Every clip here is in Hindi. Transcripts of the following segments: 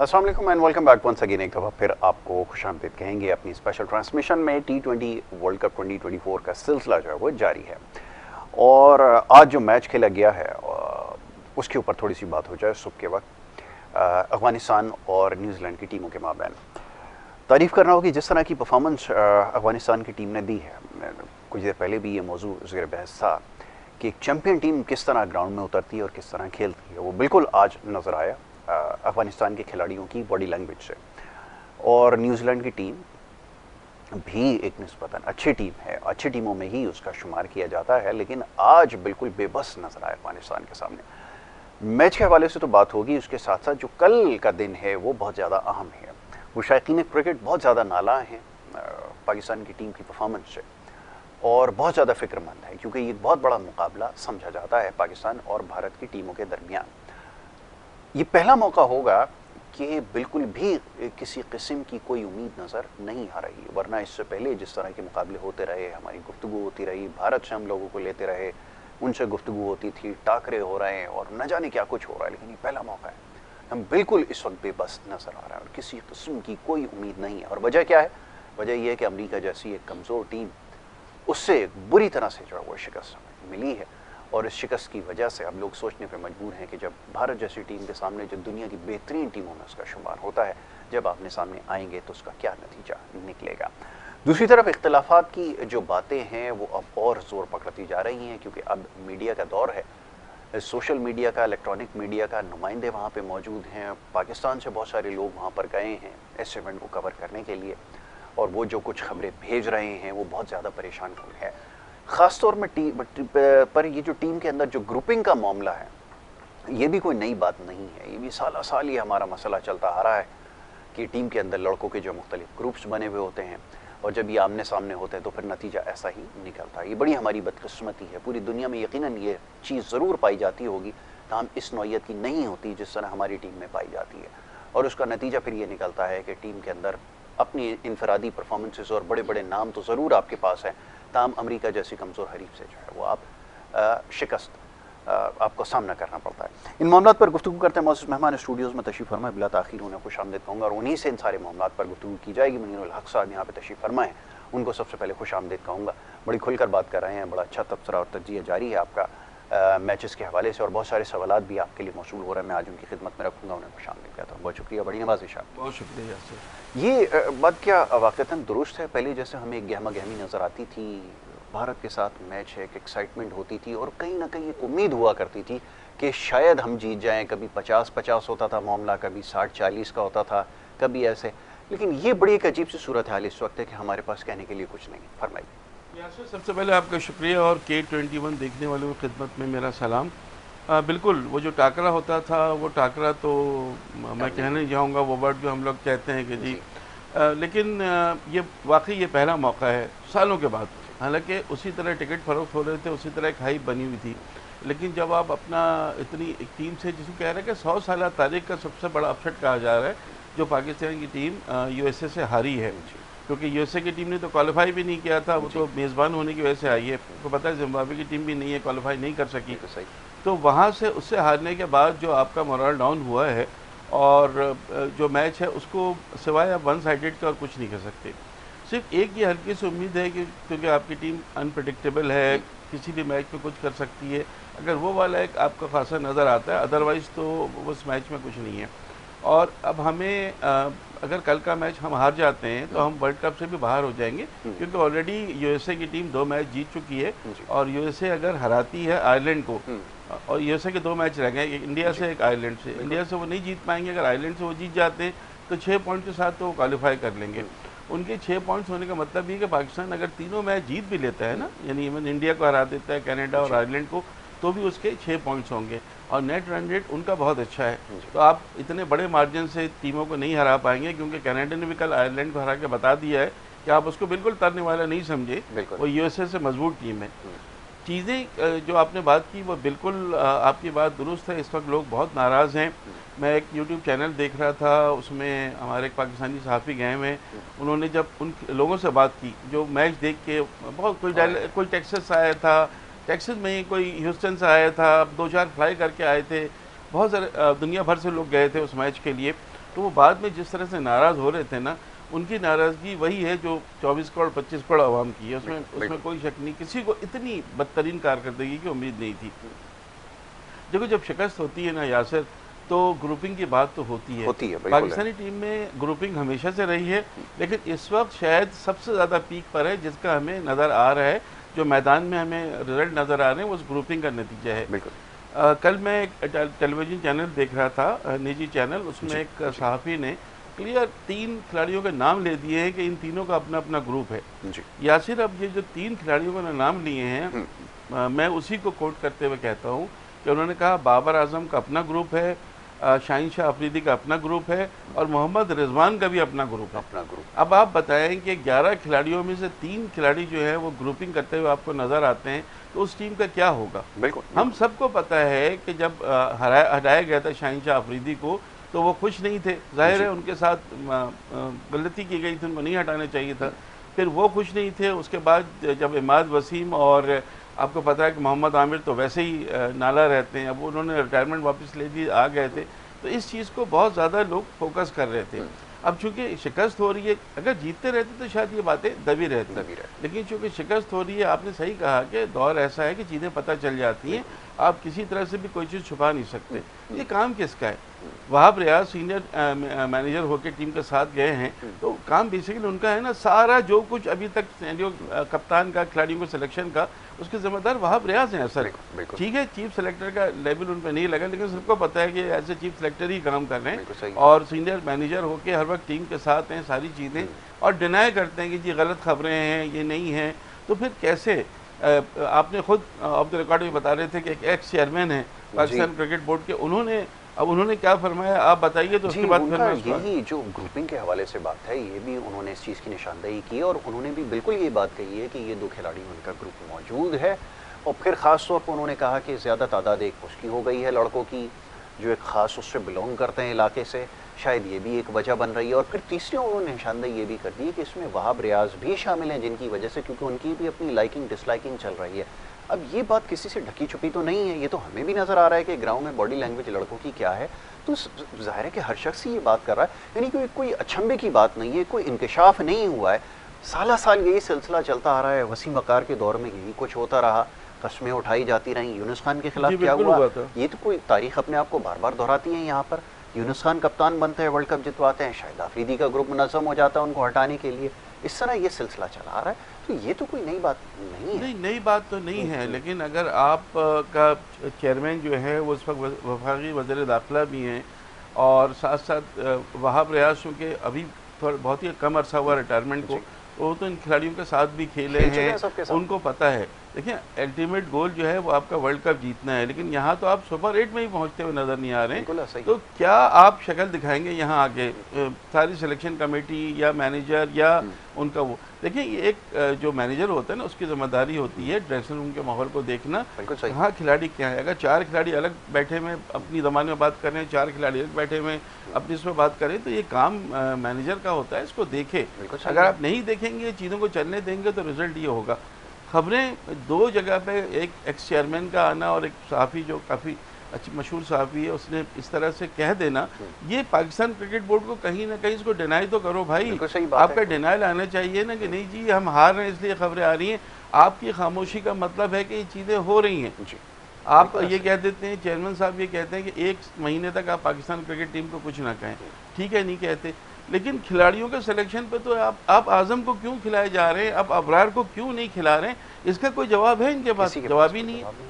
अस्सलाम वालेकुम and welcome back once again. एक दफ़ा फिर आपको खुशामदीद कहेंगे अपनी स्पेशल ट्रांसमिशन में। T20 वर्ल्ड कप 2024 का सिलसिला जो है वो जारी है और आज जो मैच खेला गया है उसके ऊपर थोड़ी सी बात हो जाए। सुबह के वक्त अफगानिस्तान और न्यूजीलैंड की टीमों के माबैन तारीफ़ करना होगी जिस तरह की परफॉर्मेंस अफगानिस्तान की टीम ने दी है। कुछ देर पहले भी ये मौजू ज़िक्र बहस था कि एक चैम्पियन टीम किस तरह ग्राउंड में उतरती है और किस तरह खेलती है, वो बिल्कुल आज नज़र आया अफगानिस्तान के खिलाड़ियों की बॉडी लैंग्वेज से। और न्यूजीलैंड की टीम भी एक निस्बतन अच्छी टीम है, अच्छी टीमों में ही उसका शुमार किया जाता है, लेकिन आज बिल्कुल बेबस नजर आया अफगानिस्तान के सामने। मैच के हवाले से तो बात होगी, उसके साथ साथ जो कल का दिन है वो बहुत ज़्यादा अहम है। मुशाइकीन क्रिकेट बहुत ज़्यादा नाला हैं पाकिस्तान की टीम की परफॉर्मेंस से और बहुत ज़्यादा फिक्रमंद है, क्योंकि ये बहुत बड़ा मुकाबला समझा जाता है पाकिस्तान और भारत की टीमों के दरमियान। ये पहला मौका होगा कि बिल्कुल भी किसी किस्म की कोई उम्मीद नज़र नहीं आ रही, वरना इससे पहले जिस तरह के मुकाबले होते रहे, हमारी गुफ्तगू होती रही, भारत से हम लोगों को लेते रहे, उनसे गुफ्तगू होती थी, टाकरे हो रहे हैं और न जाने क्या कुछ हो रहा है, लेकिन ये पहला मौका है। हम बिल्कुल इस वक्त बेबस नज़र आ रहा है और किसी किस्म की कोई उम्मीद नहीं है। और वजह क्या है? वजह यह है कि अमरीका जैसी एक कमज़ोर टीम, उससे बुरी तरह से जो है वो शिकस्त मिली है और इस शिकस्त की वजह से अब लोग सोचने पर मजबूर हैं कि जब भारत जैसी टीम के सामने, जो दुनिया की बेहतरीन टीमों में उसका शुमार होता है, जब आपने सामने आएंगे तो उसका क्या नतीजा निकलेगा। दूसरी तरफ इख्तलाफात की जो बातें हैं वो अब और ज़ोर पकड़ती जा रही हैं, क्योंकि अब मीडिया का दौर है, सोशल मीडिया का, इलेक्ट्रॉनिक मीडिया का नुमाइंदे वहाँ पे मौजूद हैं। पाकिस्तान से बहुत सारे लोग वहाँ पर गए हैं इस इवेंट को कवर करने के लिए, और वो जो कुछ खबरें भेज रहे हैं वो बहुत ज़्यादा परेशान हुए हैं। ख़ास तौर में पर ये जो टीम के अंदर जो ग्रुपिंग का मामला है, ये भी कोई नई बात नहीं है, ये भी साल साल ये हमारा मसला चलता आ रहा है कि टीम के अंदर लड़कों के जो मुख्तलिफ ग्रुप्स बने हुए होते हैं और जब ये आमने सामने होते हैं तो फिर नतीजा ऐसा ही निकलता है। ये बड़ी हमारी बदकिस्मती है। पूरी दुनिया में यकीनन ये चीज़ ज़रूर पाई जाती होगी, ताहम इस नौइयत की नहीं होती जिस तरह हमारी टीम में पाई जाती है, और उसका नतीजा फिर ये निकलता है कि टीम के अंदर अपनी इनफरादी परफॉर्मेंसेस और बड़े बड़े नाम तो ज़रूर आपके पास हैं, ताहम अमेरिका जैसी कमज़ोर हरीफ से जो है वो आप शिकस्त आपको सामना करना पड़ता है। इन मामलों पर गुफ्तगू करते हैं मौजूद मेहमान स्टूडियोज़ में तशरीफ़ फरमा, बिला ताख़ीर उन्हें खुशामदीद कहूँगा और उन्हीं से इन सारे मामलों पर गुफ्तगू की जाएगी। मुनीरुल हक साहब यहाँ पे तशरीफ़ फरमा है, उनको सबसे पहले खुशामदीद कहूँगा। बड़ी खुलकर बात कर रहे हैं, बड़ा अच्छा तबसरा और तज्ज़िया जारी है आपका मैचेस के हवाले से, और बहुत सारे सवालात भी आपके लिए मौसूल हो रहे हैं। मैं आज उनकी खिदमत में रखूँगा, उन्हें खुशामदीद कहता हूँ। बहुत शुक्रिया, बड़ी नवाज़िश आप। बहुत शुक्रिया सर। ये बात क्या वाक़तन दुरुस्त है? पहले जैसे हमें एक गहमा गहमी नज़र आती थी, भारत के साथ मैच है, एक एक्साइटमेंट होती थी और कहीं ना कहीं एक उम्मीद हुआ करती थी कि शायद हम जीत जाएं। कभी 50-50 होता था मामला, कभी 60-40 का होता था, कभी ऐसे। लेकिन ये बड़ी एक अजीब सी सूरत हाल इस वक्त है कि हमारे पास कहने के लिए कुछ नहीं। फरमाइए। यासर, सबसे पहले आपका शुक्रिया और K21 देखने वालों की खिदमत में मेरा सलाम। बिल्कुल, वो जो टाकरा होता था वो टाकरा तो मैं कहने जाऊँगा वो वर्ड जो हम लोग कहते हैं कि जी, लेकिन ये वाकई ये पहला मौका है सालों के बाद। हालांकि उसी तरह टिकट फ़रोख्त हो रहे थे, उसी तरह एक हाइप बनी हुई थी, लेकिन जब आप अपना इतनी एक टीम से, जिसको कह रहे हैं कि 100 साल तारीख का सबसे बड़ा अपसेट कहा जा रहा है, जो पाकिस्तान की टीम USA से हारी है, क्योंकि USA की टीम ने तो क्वालिफाई भी नहीं किया था, वो तो मेज़बान होने की वजह से आई है। आपको पता है जिम्बाब्वे की टीम भी नहीं है, क्वालिफाई नहीं कर सकी। तो वहाँ से उससे हारने के बाद जो आपका मोरल डाउन हुआ है, और जो मैच है उसको सिवाय आप वन साइडेड का और कुछ नहीं कर सकते। सिर्फ एक ही हल्की सी उम्मीद है कि क्योंकि आपकी टीम अनप्रडिक्टेबल है, किसी भी मैच में कुछ कर सकती है, अगर वो वाला एक आपका खासा नज़र आता है, अदरवाइज़ तो उस मैच में कुछ नहीं है। और अब हमें अगर कल का मैच हम हार जाते हैं तो हम वर्ल्ड कप से भी बाहर हो जाएंगे, क्योंकि ऑलरेडी USA की टीम 2 मैच जीत चुकी है, और USA अगर हराती है आयरलैंड को, और USA के 2 मैच रह गए, एक इंडिया से एक आयरलैंड से, इंडिया से वो नहीं जीत पाएंगे, अगर आयरलैंड से वो जीत जाते हैं तो 6 पॉइंट के साथ तो वो क्वालिफाई कर लेंगे। उनके 6 पॉइंट्स होने का मतलब ये कि पाकिस्तान अगर तीनों मैच जीत भी लेता है ना, यानी इवन इंडिया को हरा देता है, कनाडा और आयरलैंड को, तो भी उसके 6 पॉइंट्स होंगे, और नेट रन रेट उनका बहुत अच्छा है। तो आप इतने बड़े मार्जिन से टीमों को नहीं हरा पाएंगे, क्योंकि कनाडा ने भी कल आयरलैंड को हरा के बता दिया है कि आप उसको बिल्कुल तरने वाला नहीं समझे, वो USA से मजबूत टीम है। चीज़ें जो आपने बात की वो बिल्कुल आपकी बात दुरुस्त है। इस वक्त लोग बहुत नाराज़ हैं। मैं एक YouTube चैनल देख रहा था, उसमें हमारे एक पाकिस्तानी सहाफ़ी गए हुए, उन्होंने जब उन लोगों से बात की जो मैच देख के, बहुत कोई टेक्सास से आया था, टेक्सास में ही कोई ह्यूस्टन से आया था, 2-4 फ्लाई करके आए थे, बहुत सारे दुनिया भर से लोग गए थे उस मैच के लिए। तो वो बाद में जिस तरह से नाराज़ हो रहे थे ना, उनकी नाराज़गी वही है जो 24 करोड़ 25 करोड़ आवाम की है। उसमें कोई शक नहीं, किसी को इतनी बदतरीन कारकर्दगी की उम्मीद नहीं थी। देखो जब शिकस्त होती है ना यासिर, तो ग्रुपिंग की बात तो होती है पाकिस्तानी टीम में ग्रुपिंग हमेशा से रही है, लेकिन इस वक्त शायद सबसे ज़्यादा पीक पर है, जिसका हमें नज़र आ रहा है, जो मैदान में हमें रिजल्ट नज़र आ रहे हैं वो उस ग्रुपिंग का नतीजा है। कल मैं एक टेलीविज़न चैनल देख रहा था, निजी चैनल, उसमें एक सहाफ़ी ने क्लियर 3 खिलाड़ियों के नाम ले दिए हैं कि इन तीनों का अपना अपना ग्रुप है। यासिर, अब ये जो 3 खिलाड़ियों के नाम लिए हैं, मैं उसी को कोट करते हुए कहता हूँ कि उन्होंने कहा बाबर आजम का अपना ग्रुप है, शाहीन शाह अफरीदी का अपना ग्रुप है और मोहम्मद रिजवान का भी अपना ग्रुप है। अब आप बताएं कि 11 खिलाड़ियों में से 3 खिलाड़ी जो है वो ग्रुपिंग करते हुए आपको नज़र आते हैं, तो उस टीम का क्या होगा। बिल्कुल हम सबको पता है कि जब हटाया गया था शाहीन शाह अफरीदी को, तो वो खुश नहीं थे, जाहिर है उनके साथ गलती की गई थी, उनको नहीं हटाना चाहिए था, फिर वो खुश नहीं थे। उसके बाद जब इमाद वसीम और आपको पता है कि मोहम्मद आमिर तो वैसे ही नाला रहते हैं, अब उन्होंने रिटायरमेंट वापस ले दी, आ गए थे, तो इस चीज़ को बहुत ज़्यादा लोग फोकस कर रहे थे। अब चूंकि शिकस्त हो रही है, अगर जीतते रहते तो शायद ये बातें दबी रहती, लेकिन चूंकि शिकस्त हो रही है, आपने सही कहा कि दौर ऐसा है कि चीज़ें पता चल जाती हैं, आप किसी तरह से भी कोई चीज़ छुपा नहीं सकते। ये काम किसका है? वहाब रियाज सीनियर मैनेजर होकर टीम के साथ गए हैं, तो काम बेसिकली उनका है ना, सारा जो कुछ अभी तक जो कप्तान का, खिलाड़ियों को सिलेक्शन का, उसके जिम्मेदार वहाब रियाज हैं। असल ठीक है, चीफ सेलेक्टर का लेवल उन पर नहीं लगा, लेकिन सबको पता है कि ऐसे चीफ सेलेक्टर ही काम कर रहे हैं और सीनियर मैनेजर होकर हर वक्त टीम के साथ हैं, सारी चीज़ें, और डिनाई करते हैं कि जी गलत खबरें हैं, ये नहीं है। तो फिर कैसे? आपने खुद ऑफ द रिकॉर्ड में बता रहे थे कि एक एक्स चेयरमैन है पाकिस्तान क्रिकेट बोर्ड के, उन्होंने क्या फरमाया, आप बताइए। तो उसके बाद यही जो ग्रुपिंग के हवाले से बात है, ये भी उन्होंने इस चीज़ की निशानदेही की और उन्होंने भी बिल्कुल ये बात कही है कि ये 2 खिलाड़ी उनका ग्रुप मौजूद है। और फिर ख़ास तौर पर उन्होंने कहा कि ज़्यादा तादाद एक उसकी हो गई है लड़कों की जो एक ख़ास उससे बिलोंग करते हैं इलाके से, शायद ये भी एक वजह बन रही है। और फिर तीसरी उन्होंने निशानदेही ये भी कर दी है कि इसमें वहाब रियाज भी शामिल हैं, जिनकी वजह से, क्योंकि उनकी भी अपनी लाइकिंग डिसलाइकिंग चल रही है। अब ये बात किसी से ढकी छुपी तो नहीं है, ये तो हमें भी नज़र आ रहा है कि ग्राउंड में बॉडी लैंग्वेज लड़कों की क्या है, तो जाहिर है कि हर शख्स ये बात कर रहा है, यानी कोई अचंभे की बात नहीं है, कोई इंकशाफ नहीं हुआ है। साल साल यही सिलसिला चलता आ रहा है, वसीम वकार के दौर में यही कुछ होता रहा, कस्में उठाई जाती रहीं। यूनुस खान के खिलाफ क्या हुआ, ये तो कोई तारीख अपने आप को बार बार दोहराती है। यहाँ पर यूनुस खान कप्तान बनते हैं, वर्ल्ड कप जितवाते हैं, शाहिद अफरीदी का ग्रुप मुनज़्ज़म हो जाता है उनको हटाने के लिए, इस तरह ये सिलसिला चला आ रहा है। तो ये तो कोई नई बात नहीं है। नहीं, नई बात तो नहीं है, लेकिन अगर आप का चेयरमैन जो है वो उस वक्त वफाकी वज़ीर दाखिला भी हैं और साथ साथ वहाब रियाज के अभी थोड़ा बहुत ही कम अरसा हुआ रिटायरमेंट को, वो तो इन खिलाड़ियों के साथ भी खेले हैं, उनको पता है। देखिए अल्टीमेट गोल जो है वो आपका वर्ल्ड कप जीतना है, लेकिन यहाँ तो आप सुपर 8 में ही पहुँचते हुए नज़र नहीं आ रहे हैं। तो क्या आप शक्ल दिखाएंगे यहाँ आगे सारी सिलेक्शन कमेटी या मैनेजर या उनका वो? देखिए एक जो मैनेजर होता है ना, उसकी जिम्मेदारी होती है ड्रेसिंग रूम के माहौल को देखना, कहाँ खिलाड़ी क्या है। अगर 4 खिलाड़ी अलग बैठे हुए अपनी ज़बान में बात कर रहे हैं, 4 खिलाड़ी अलग बैठे हुए अपनी इसमें बात करें, तो ये काम मैनेजर का होता है, इसको देखे। अगर आप नहीं देखेंगे, चीज़ों को चलने देंगे, तो रिजल्ट ये होगा। खबरें 2 जगह पे, एक एक्स चेयरमैन का आना और एक सहाफ़ी जो काफ़ी अच्छी मशहूर सहाफ़ी है, उसने इस तरह से कह देना, ये पाकिस्तान क्रिकेट बोर्ड को कहीं ना कहीं इसको डिनाई तो करो भाई। आपका डिनाइल आना चाहिए ना कि नहीं जी हम हार रहे हैं इसलिए खबरें आ रही हैं। आपकी खामोशी का मतलब है कि ये चीज़ें हो रही हैं। आप ये कह देते हैं, चेयरमैन साहब ये कहते हैं कि 1 महीने तक आप पाकिस्तान क्रिकेट टीम को कुछ ना कहें, ठीक है, नहीं कहते, लेकिन खिलाड़ियों के सिलेक्शन पे तो आप आजम को क्यों खिलाए जा रहे हैं, आप अबरार को क्यों नहीं खिला रहे हैं? इसका कोई जवाब है इनके पास? जवाब ही नहीं है।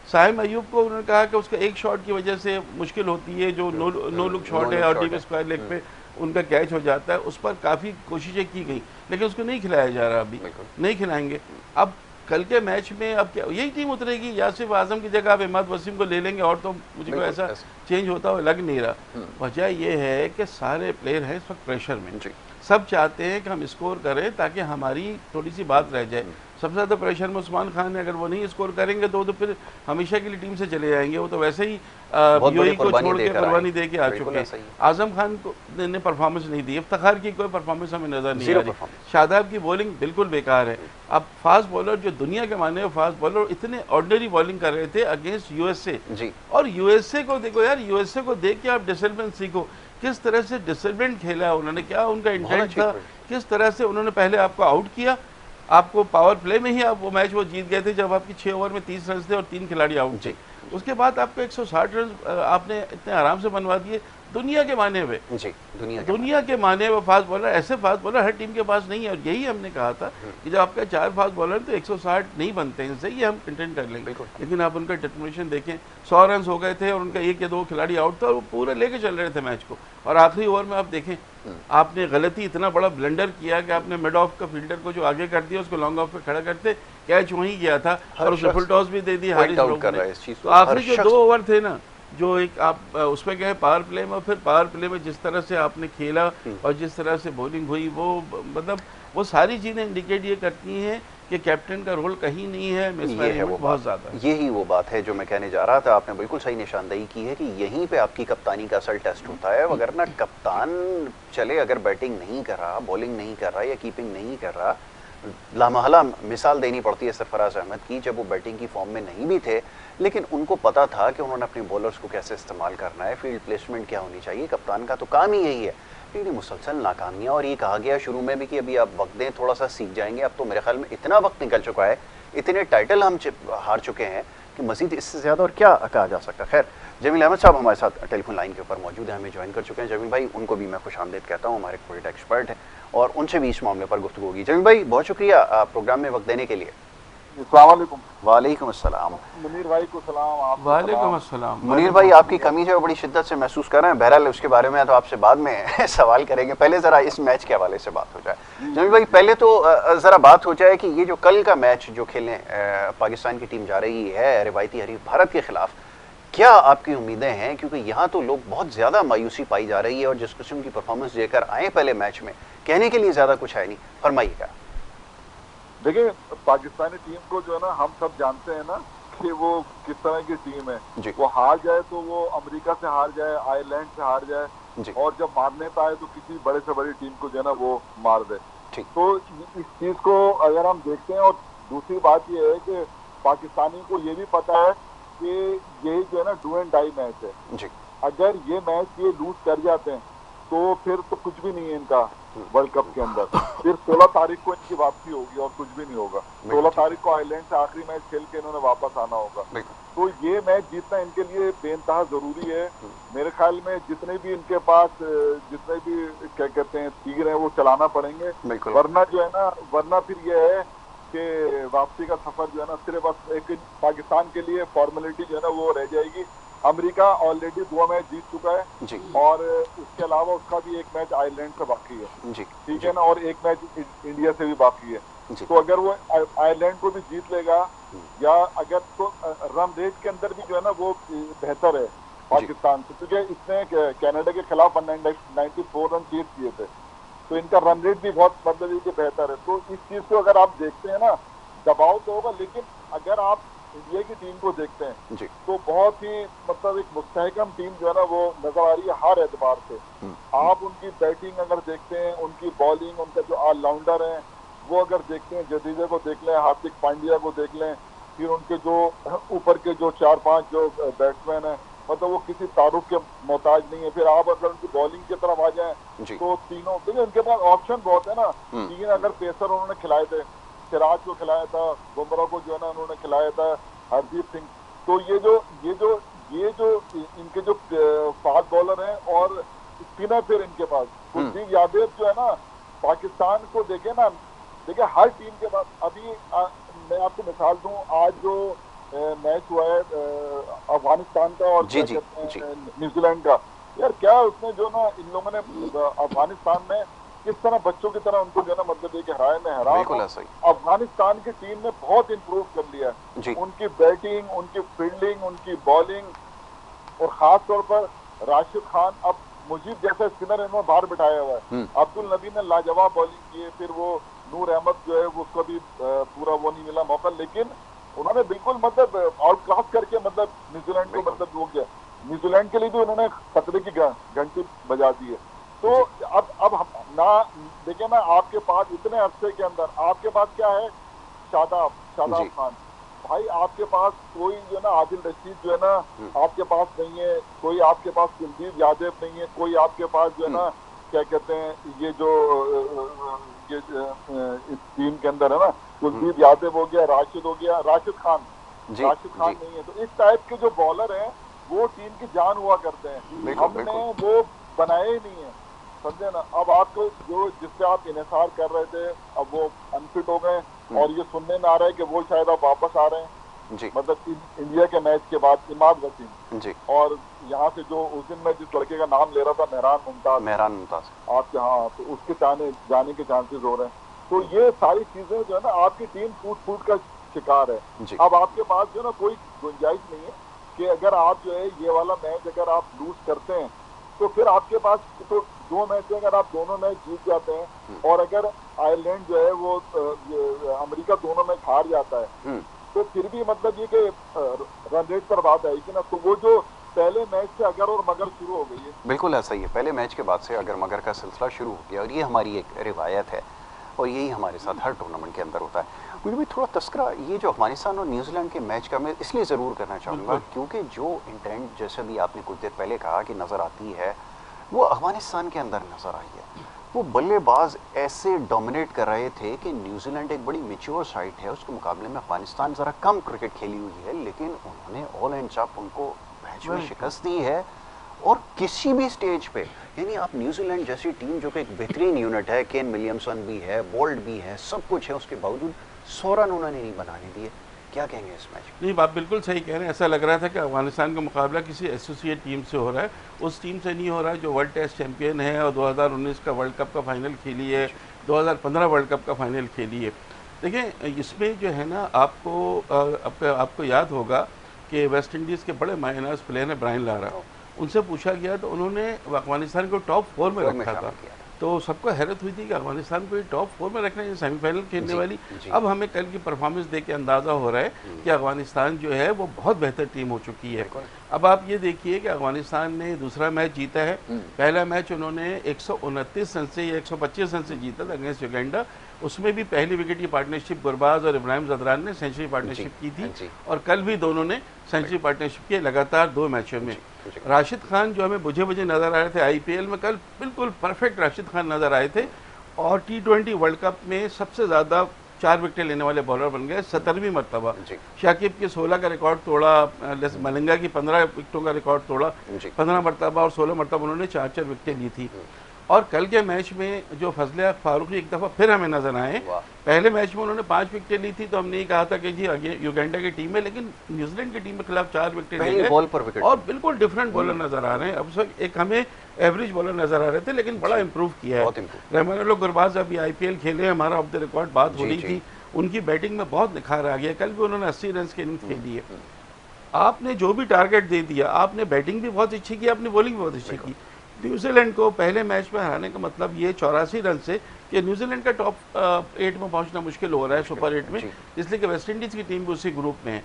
साहिम अयूब को उन्होंने कहा कि उसका एक शॉट की वजह से मुश्किल होती है, जो नो लुक शॉट है और डीप स्क्वायर लेग पे उनका कैच हो जाता है, उस पर काफ़ी कोशिशें की गई, लेकिन उसको नहीं खिलाया जा रहा, अभी नहीं खिलाएंगे। अब कल के मैच में अब क्या यही टीम उतरेगी या सिर्फ आजम की जगह आप इमाद वसीम को ले लेंगे? और तो मुझे को ऐसा चेंज होता हुआ लग नहीं रहा। वजह यह है कि सारे प्लेयर हैं इस वक्त प्रेशर में, सब चाहते हैं कि हम स्कोर करें ताकि हमारी थोड़ी सी बात रह जाए। सबसे ज़्यादा प्रेशर में उस्मान खान है, अगर वो नहीं स्कोर करेंगे तो फिर हमेशा के लिए टीम से चले जाएंगे। वो तो वैसे ही यूएई को छोड़ के कुर्बानी दे के आ चुके हैं। आजम खान को ने परफॉर्मेंस नहीं दी, इफ्तिखार की कोई परफॉर्मेंस हमें नज़र नहीं आ रही। शादाब की बॉलिंग बिल्कुल बेकार है। अब फास्ट बॉलर जो दुनिया के माने फास्ट बॉलर इतने ऑर्डिनरी बॉलिंग कर रहे थे अगेंस्ट यूएसए, और यूएसए को देखो यार, यूएसए को देख के आप डिसिप्लिन सीखो। किस तरह से डिसिप्लिन खेला है उन्होंने, क्या उनका इंटेंट अच्छी था, कोशिश। किस तरह से उन्होंने पहले आपको आउट किया, आपको पावर प्ले में ही आप वो मैच वो जीत गए थे जब आपकी 6 ओवर में 30 रन थे और 3 खिलाड़ी आउट थे। जी, उसके बाद आपको 160 रन आपने इतने आराम से बनवा दिए, दुनिया के माने हुए, जी, दुनिया के दुनिया के माने हुए फास्ट बॉलर, ऐसे फास्ट बॉलर हर टीम के पास नहीं है। और यही हमने कहा था कि जब आपका 4 फास्ट बॉलर तो 160 नहीं बनते, इनसे ही हम कंटेंट कर लेंगे। बिल्कुल। लेकिन आप उनका डिटर्मिनेशन देखें, 100 रन हो गए थे और उनका 1 या 2 खिलाड़ी आउट था और वो पूरे लेके चल रहे थे मैच को। और आखिरी ओवर में आप देखें, आपने गलती, इतना बड़ा ब्लंडर किया कि आपने मिड ऑफ का फील्डर को जो आगे कर दिया उसको लॉन्ग ऑफ पे खड़ा करते, कैच वहीं गया था हर और उसने फुल शख्स टॉस भी दे दी हारिस पॉइंट आउट ब्रूक कर ने। रहा है इस चीज तो को, हर आखिरी जो 2 शख्स। ओवर थे ना, जो एक आप उसमें गए पावर प्ले में, फिर पावर प्ले में जिस तरह से आपने खेला और जिस तरह से बॉलिंग हुई, वो मतलब वो सारी चीज़ें इंडिकेट ये करती हैं कि कैप्टन का रोल कहीं नहीं है, ये है वो मिसमैनेजमेंट बहुत ज़्यादा है। यही वो बात है जो मैं कहने जा रहा था। आपने बिल्कुल सही निशानदेही की है कि यहीं पे आपकी कप्तानी का असल टेस्ट होता है। अगर ना कप्तान चले, अगर बैटिंग नहीं कर रहा, बॉलिंग नहीं कर रहा या कीपिंग नहीं कर रहा, लामहला मिसाल देनी पड़ती है सरफराज अहमद की, जब वो बैटिंग की फॉर्म में नहीं भी थे लेकिन उनको पता था कि उन्होंने अपने बॉलर्स को कैसे इस्तेमाल करना है, फील्ड प्लेसमेंट क्या होनी चाहिए। कप्तान का तो काम ही यही है। लेकिन मुसलसल नाकामियाँ, और ये कहा गया शुरू में भी कि अभी आप वक्त दें, थोड़ा सा सीख जाएंगे। अब तो मेरे ख्याल में इतना वक्त निकल चुका है, इतने टाइटल हम हार चुके हैं कि मजीद इससे ज़्यादा और क्या कहा जा सकता है। खैर, जमील अहमद साहब हमारे साथ टेलीफोन लाइन के ऊपर मौजूद हैं, हमें ज्वाइन कर चुके हैं। जमील भाई, उनको भी मैं खुश आमदीद कहता हूँ, हमारे क्रिकेट एक्सपर्ट हैं और उनसे भी इस मामले पर गुफ्तगू होगी। जमील भाई, बहुत शुक्रिया प्रोग्राम में वक्त देने के लिए। वालेकुम अस्सलाम। मुनीर भाई को सलाम। आप वालेकुम अस्सलाम। मुनीर भाई, आपकी कमी जो है बड़ी शिद्दत से महसूस कर रहे हैं। बहरहाल उसके बारे में तो आपसे बाद में सवाल करेंगे, पहले ज़रा इस मैच के हवाले से बात हो जाए। जमील भाई, पहले तो ज़रा बात हो जाए कि ये जो कल का मैच जो खेलने पाकिस्तान की टीम जा रही है रिवायती हरीफ भारत के खिलाफ, क्या आपकी उम्मीदें हैं? क्योंकि यहाँ तो लोग बहुत ज़्यादा मायूसी पाई जा रही है और जिस किस्म की परफॉर्मेंस देकर आए पहले मैच में, कहने के लिए ज़्यादा कुछ है नहीं। फरमाइएगा। देखिए, पाकिस्तानी टीम को जो है ना, हम सब जानते हैं ना कि वो किस तरह की टीम जी। है। वो हार जाए तो वो अमेरिका से हार जाए, आयरलैंड से हार जी। जाए, और जब मारने पे आए तो किसी बड़े से बड़ी टीम को जो है ना वो मार दे। ठीक। तो इस चीज को अगर हम देखते हैं, और दूसरी बात ये है कि पाकिस्तानी को ये भी पता है कि यही जो है ना डू एंड डाई मैच है। जी। अगर ये मैच ये लूज कर जाते हैं तो फिर तो कुछ भी नहीं है इनका वर्ल्ड कप के अंदर। फिर 16 तारीख को इनकी वापसी होगी और कुछ भी नहीं होगा। 16 तारीख को आयरलैंड से आखिरी मैच खेल के इन्होंने वापस आना होगा। तो ये मैच जीतना इनके लिए बेइंतहा जरूरी है। मेरे ख्याल में जितने भी इनके पास जितने भी क्या कहते हैं तीर हैं वो चलाना पड़ेंगे, वरना जो है ना, वरना फिर ये है कि वापसी का सफर जो है ना सिर्फ बस एक पाकिस्तान के लिए फॉर्मेलिटी जो है ना वो रह जाएगी। अमेरिका ऑलरेडी 2 मैच जीत चुका है जी। और उसके अलावा उसका भी एक मैच आयरलैंड से बाकी है। जी। ठीक है ना, और एक मैच इंडिया से भी बाकी है। जी। तो अगर वो आयरलैंड को भी जीत लेगा, या अगर तो रन रेट के अंदर भी जो है ना वो बेहतर है पाकिस्तान से, क्योंकि इसने कनाडा के खिलाफ 194 रन चेज किए थे, तो इनका रन रेट भी बहुत मतलब कि बेहतर है। तो इस चीज को अगर आप देखते हैं ना, दबाव तो होगा, लेकिन अगर आप इंडिया की टीम को देखते हैं जी। तो बहुत ही मतलब एक मुस्तहकम टीम जो है ना वो नजर आ रही है हर एतबार से। आप उनकी बैटिंग अगर देखते हैं, उनकी बॉलिंग, उनका जो ऑलराउंडर है वो अगर देखते हैं, जडेजा को देख लें, हार्दिक पांड्या को देख लें, फिर उनके जो ऊपर के जो 4-5 जो बैट्समैन हैं, मतलब वो किसी तारुफ के मोहताज नहीं है। फिर आप अगर उनकी बॉलिंग की तरफ आ जाए तो तीनों, देखिए उनके पास ऑप्शन बहुत है ना। 3 अगर पेसर उन्होंने खिलाए थे, सिराज को खिलाया था, बुमराह को जो है ना उन्होंने खिलाया था, हरदीप सिंह। तो ये जो इनके जो फास्ट बॉलर हैं और स्पिनर फिर इनके पास कुलदीप यादव जो है ना, पाकिस्तान को देखे ना, देखिए हर टीम के पास अभी मैं आपको मिसाल दूं, आज जो मैच हुआ है अफगानिस्तान का और न्यूजीलैंड का, यार क्या उसमें जो ना इन लोगों ने अफगानिस्तान में किस तरह बच्चों की तरह उनको जो है ना मतलब ये हराए में हरा। अफगानिस्तान की टीम ने बहुत इंप्रूव कर लिया है, उनकी बैटिंग, उनकी फील्डिंग, उनकी बॉलिंग, और खास तौर पर राशिद खान, अब मुजीब जैसा स्पिनर इन्होंने बाहर बिठाया हुआ है। अब्दुल नबी ने लाजवाब बॉलिंग की है, फिर वो नूर अहमद जो है उसको भी पूरा वो नहीं मिला मौका, लेकिन उन्होंने बिल्कुल मतलब आउट क्लास करके मतलब न्यूजीलैंड को मतलब रोक दिया। न्यूजीलैंड के लिए भी उन्होंने खतरे की घंटी बजा दी है। तो अब ना देखिए ना, आपके पास इतने अरसे के अंदर आपके पास क्या है, शादाब खान भाई आपके पास कोई जो है ना आदिल रशीद जो है ना आपके पास नहीं है, कोई आपके पास कुलदीप यादव नहीं है, कोई आपके पास जो है ना क्या कहते हैं ये जो इस टीम के अंदर है ना कुलदीप यादव हो गया, राशिद हो गया, राशिद खान नहीं है। तो इस टाइप के जो बॉलर हैं वो टीम की जान हुआ करते हैं, हमने वो बनाए ही नहीं है, समझे ना। अब आपको जो जिससे आप इन्हिसार कर रहे थे अब वो अनफिट हो गए और ये सुनने में आ रहा है कि वो शायद अब वापस आ रहे हैं जी। मतलब इंडिया के मैच के बाद इमाद वसीम जी। और यहाँ से जो उस दिन मैं जिस लड़के का नाम ले रहा था मेहरान मुमताज आपके, हाँ, तो उसके जाने के चांसेस हो रहे हैं। तो ये सारी चीजें जो है ना आपकी टीम फूट का शिकार है। अब आपके पास जो है ना कोई गुंजाइश नहीं है कि अगर आप जो है ये वाला मैच अगर आप लूज करते हैं तो फिर आपके पास तो 2 मैच है, अगर आप दोनों मैच जीत जाते हैं और अगर आयरलैंड जो है वो अमेरिका दोनों मैच हार जाता है तो फिर भी मतलब ये कि रन रेट पर बात आएगी ना, तो वो जो पहले मैच से अगर और मगर शुरू हो गई है। बिल्कुल ऐसा ही है, पहले मैच के बाद से अगर मगर का सिलसिला शुरू हो गया और ये हमारी एक रिवायत है और यही हमारे साथ हर टूर्नामेंट के अंदर होता है। मुझे भी थोड़ा तस्करा ये जो अफगानिस्तान और न्यूजीलैंड के मैच का मैं इसलिए ज़रूर करना चाहूँगा क्योंकि जो इंटेंट जैसे भी आपने कुछ देर पहले कहा कि नज़र आती है वो अफगानिस्तान के अंदर नज़र आई है। वो बल्लेबाज ऐसे डोमिनेट कर रहे थे कि न्यूजीलैंड एक बड़ी मेच्योर साइड है, उसके मुकाबले में अफगानिस्तान ज़रा कम क्रिकेट खेली हुई है, लेकिन उन्होंने ऑल एंड चप उनको मैच में शिकस्त दी है। और किसी भी स्टेज पे यानी आप न्यूजीलैंड जैसी टीम जो कि एक बेहतरीन यूनिट है, केन विलियमसन भी है, बोल्ट भी है, सब कुछ है, उसके बावजूद 100 रन उन्होंने नहीं बनाने दिए। क्या कहेंगे इस मैच? नहीं, आप बिल्कुल सही कह रहे हैं। ऐसा लग रहा था कि अफगानिस्तान का मुकाबला किसी एसोसिएट टीम से हो रहा है, उस टीम से नहीं हो रहा है जो वर्ल्ड टेस्ट चैंपियन है और 2019 का वर्ल्ड कप का फाइनल खेली है, 2015 वर्ल्ड कप का फाइनल खेली है। देखिए इसमें जो है ना आपको याद होगा कि वेस्ट इंडीज़ के बड़े माइनस प्लेयर हैं ब्रायन लारा, उनसे पूछा गया तो उन्होंने अफगानिस्तान को टॉप 4 में रखा था। तो सबको हैरत हुई थी कि अफगानिस्तान को टॉप 4 में रखना है सेमीफाइनल खेलने वाली। अब हमें कल की परफॉर्मेंस देख के अंदाज़ा हो रहा है कि अफगानिस्तान जो है वो बहुत बेहतर टीम हो चुकी है। अब आप ये देखिए कि अफगानिस्तान ने दूसरा मैच जीता है। पहला मैच उन्होंने 129 रन से या 125 रन से जीता था अगेंस्ट युगांडा। उसमें भी पहली विकेट की पार्टनरशिप गुरबाज और इब्राहिम जदरान ने सेंचुरी पार्टनरशिप की थी और कल भी दोनों ने सेंचुरी पार्टनरशिप की लगातार 2 मैचों में। राशिद खान जो हमें बुझे बुझे नज़र आ रहे थे आईपीएल में, कल बिल्कुल परफेक्ट राशिद खान नज़र आए थे और T20 वर्ल्ड कप में सबसे ज़्यादा 4 विकेट लेने वाले बॉलर बन गए 17वीं मरतबा। शाकिब के 16 का रिकॉर्ड तोड़ा, मलिंगा की 15 विकेटों का रिकॉर्ड तोड़ा, 15 मरतबा और 16 मरतबा उन्होंने 4-4 विकेटें ली थी। और कल के मैच में जो फजले फारूकी एक दफ़ा फिर हमें नजर आए। पहले मैच में उन्होंने 5 विकेटें ली थी तो हमने ये कहा था कि जी युगांडा की टीम है, लेकिन न्यूजीलैंड की टीम के खिलाफ 4 विकेटें ले गए और बिल्कुल डिफरेंट बॉलर नजर आ रहे हैं। अब एक हमें एवरेज बॉलर नजर आ रहे थे लेकिन बड़ा इंप्रूव किया है। रहमान गुरबाज अभी आईपीएल खेले, हमारा ऑफ द रिकॉर्ड बात हो रही थी, उनकी बैटिंग में बहुत निखार आ गया। कल भी उन्होंने 80 रन की इनिंग्स खेली है। आपने जो भी टारगेट दे दिया, आपने बैटिंग भी बहुत अच्छी की, आपने बॉलिंग भी बहुत अच्छी की। न्यूजीलैंड को पहले मैच में हराने का मतलब ये 84 रन से कि न्यूजीलैंड का टॉप 8 में पहुंचना मुश्किल हो रहा है सुपर 8 में, इसलिए कि वेस्ट इंडीज़ की टीम भी उसी ग्रुप में है।